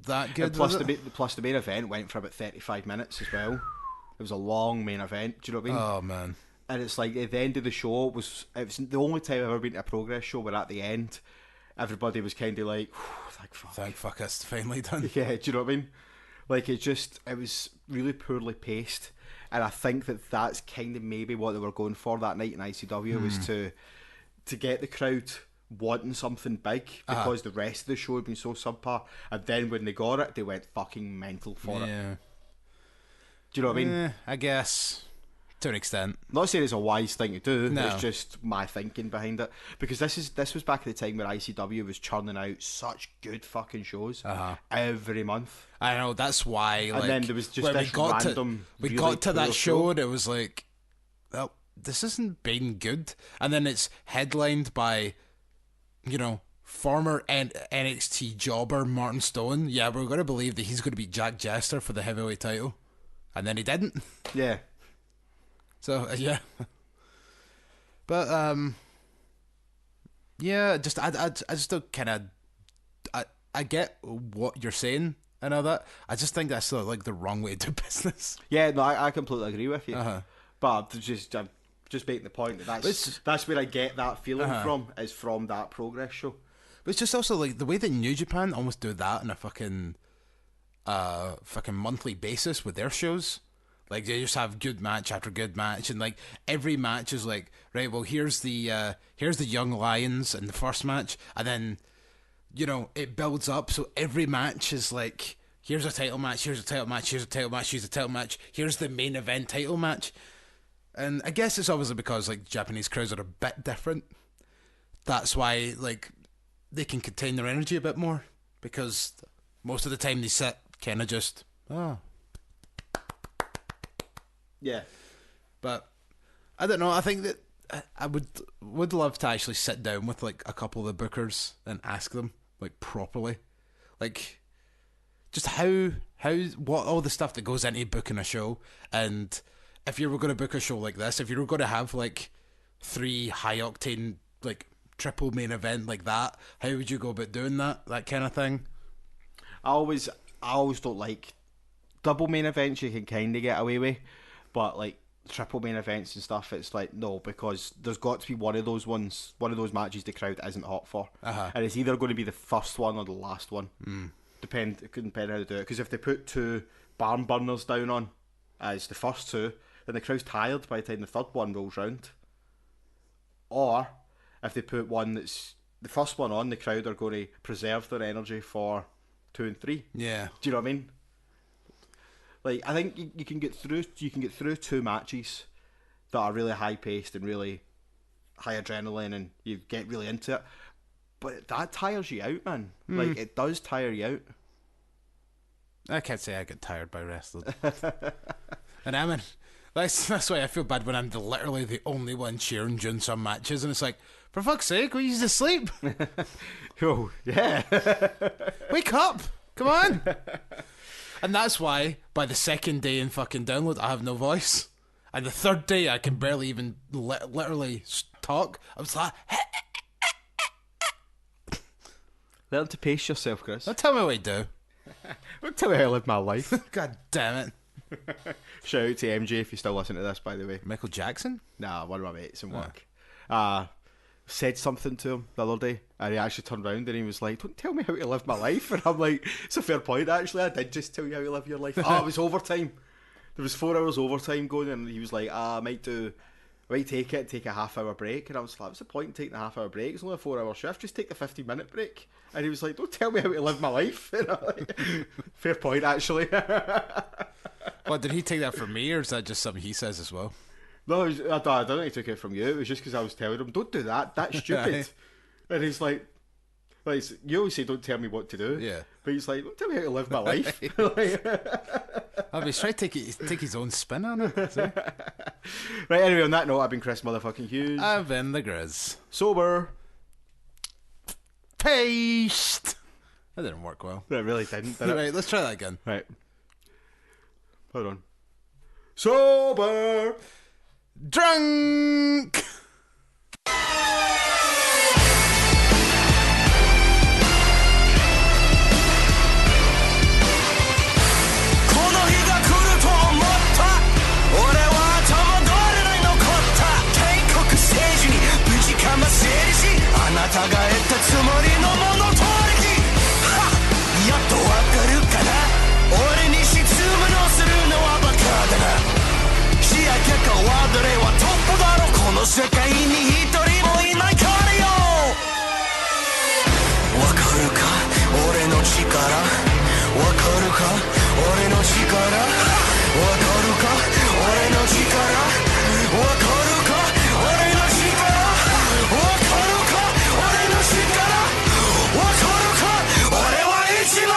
that good."
And plus the main event went for about 35 minutes as well. It was a long main event. Do you know what I mean?
Oh man.
And it's like at the end of the show, it was the only time I've ever been to a Progress show where at the end, everybody was kind of like, "Thank fuck,
it's finally done."
Yeah, do you know what I mean? Like, it was really poorly paced. And I think that's kind of maybe what they were going for that night in ICW was to get the crowd wanting something big because the rest of the show had been so subpar. And then when they got it, they went fucking mental for it. Do you know what I mean?
I guess. To an extent.
I'm not saying it's a wise thing to do.
No.
It's just my thinking behind it. Because this was back at the time where ICW was churning out such good fucking shows every month.
I know, that's why.
And then there was just this random.
We got to that show and it was like, well, this isn't been good. And then it's headlined by, you know, former NXT jobber Martin Stone. Yeah, we're going to believe that he's going to beat Jack Jester for the heavyweight title. And then he didn't.
Yeah.
So yeah, but yeah, just I just don't kind of I get what you're saying and all that. I just think that's sort of like the wrong way to do business.
Yeah, no, I completely agree with you. But I'm just making the point that that's where I get that feeling from, is from that Progress show.
But it's just also like the way that New Japan almost do that on a fucking monthly basis with their shows. Like, they just have good match after good match, and like every match is like, right, well, here's the Young Lions in the first match, and then, you know, it builds up, so every match is like, here's a title match, here's a title match, here's a title match, here's a title match, here's the main event title match. And I guess it's obviously because like Japanese crowds are a bit different. That's why like they can contain their energy a bit more, because most of the time they sit kind of just
Yeah.
But I don't know, I think that I would love to actually sit down with like a couple of the bookers and ask them like properly, like just what all the stuff that goes into booking a show. And if you were going to book a show like this, if you were going to have like 3 high octane like triple main event like that, how would you go about doing that kind of thing?
I always don't like double main events. You can kind of get away with, but like triple main events and stuff, it's like no, because there's got to be one of those matches the crowd isn't hot for, and it's either going to be the first one or the last one. Depend how they do it. Because if they put 2 barn burners down on as the first 2, then the crowd's tired by the time the third one rolls round. Or if they put one that's the first one on, the crowd are going to preserve their energy for 2 and 3.
Yeah.
Do you know what I mean? Like, I think you can get through 2 matches that are really high paced and really high adrenaline, and you get really into it. But that tires you out, man. Like, it does tire you out.
I can't say I get tired by wrestling. And I mean, that's why I feel bad when I'm literally the only one cheering during some matches, and it's like, for fuck's sake, we used to sleep.
Oh, yeah.
Wake up! Come on! And that's why, by the second day in fucking download, I have no voice. And the third day, I can barely even literally talk. I was like...
Learn to pace yourself, Chris.
Don't tell me what to do.
Don't tell me how I live my life.
God damn it.
Shout out to MJ if you still listen to this, by the way.
Michael Jackson?
Nah, one of my mates in work. Said something to him the other day, and he actually turned around and he was like, don't tell me how to live my life. And I'm like, it's a fair point, actually. I did just tell you how to live your life. It was overtime. There was 4 hours overtime going, and he was like, I might take a half-hour break. And I was like, what's the point in taking a half-hour break? It's only a 4-hour shift. Just take the 15-minute break. And he was like, don't tell me how to live my life. And I'm like, fair point, actually.
Well, did he take that from me, or is that just something he says as well?
No, I don't think he took it from you. It was just because I was telling him, don't do that. That's stupid. And he's like, you always say, don't tell me what to do.
Yeah.
But he's like, don't tell me how to live my life.
He's trying to take his own spin on it. So.
Right, anyway, on that note, I've been Chris motherfucking Hughes.
I've been the Griz.
Sober.
Paste. That didn't work well.
That really didn't, did it?
Right, let's try that again.
Right. Hold on. Sober.
Drunk.
世界に一人もいないからよ。わかるか俺の力、わかるか俺の力、わかるか俺の力、わかるか俺の力、わかるか俺の力、わかるか俺は一番。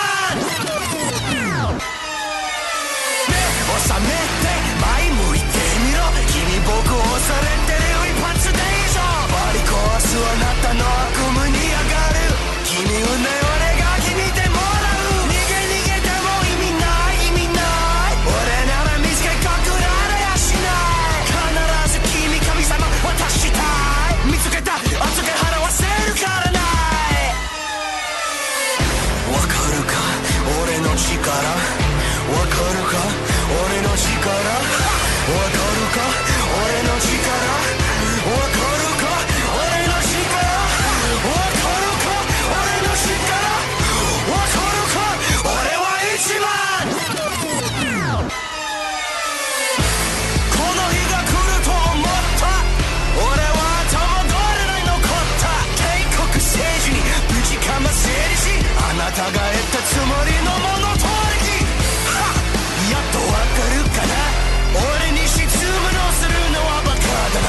目を覚めて前向いてみろ、君僕をされてる一発で以上、割り壊すあなたの悪夢に上がる、君運命俺が決めてもらう、逃げても意味ない意味ない、俺なら見つけ隠られやしない、必ず君神様渡したい、見つけた預け払わせるからない。わかるか俺の力、わかるか俺の力、わかるか俺の力、わかるか俺の力、わかるか俺の力、わかるか俺は一番。この日が来ると思った、俺は頭どれない残った、帝国政治にぶちかませりし、あなたが得たつもりのものとりき、やっとわかるかな、俺に質問をするのはバカだな、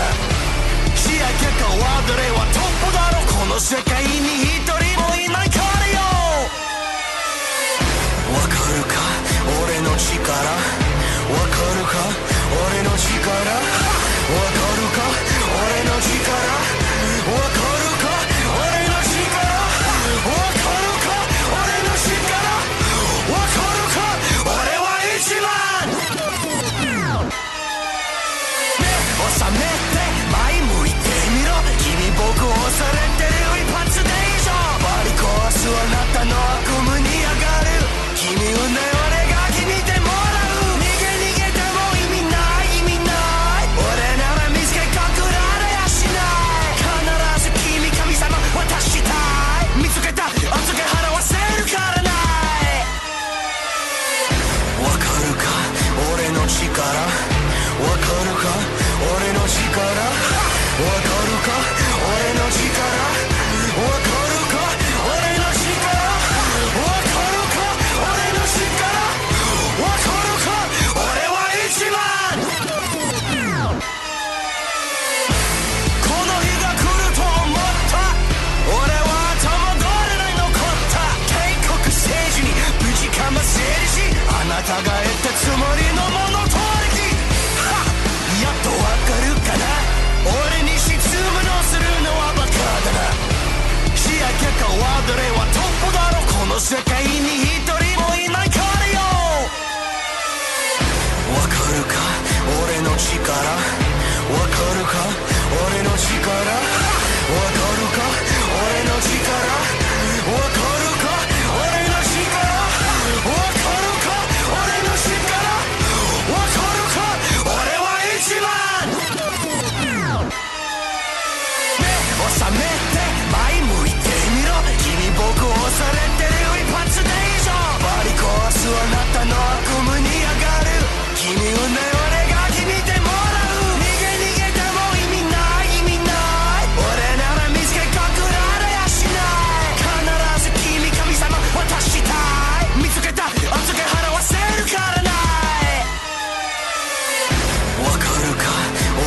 視野結果はどれはトップだろ、この世界に一人もいないからよ。わかるか俺の力、わかるか俺の力、わかるか俺の力、わかるか俺の力、わかるか俺の力、わかるか俺は一番。目を覚めて前向いてみろ、君僕をされてる一発で以上、割り壊すあなたの悪夢に上がる、君運命俺が決めてもらう、逃げても意味ない意味ない、俺なら見つけ隠られやしない、必ず君神様渡したい、見つけた預け払わせるからない。わかるか俺の力、わかるか俺の力、わかるか俺の力、わかるか俺の力、わかるか俺の力、わかるか俺は一番。この日が来ると思った、俺は頭どれない残った、帝国政治にぶちかませりし、あなたが得たつもりのものとりき、やっとわかるかな、俺に質問をするのはバカだな、視野結果はどれはトップだろ、この世界に一人もいないからよ。わかるか俺の力、わかるか俺の力、わかるか俺の力、わかるか俺の力、わかるか俺の力、わかるか俺は一番。目を覚めて前向いてみろ、君僕をされてる一発で以上、割り壊すあなたの悪夢に上がる、君運命俺が決めてもらう、逃げても意味ない意味ない、俺なら見つけ隠られやしない、必ず君神様渡したい、見つけた預け払わせるからない。わかるか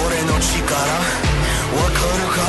俺の力、わかるか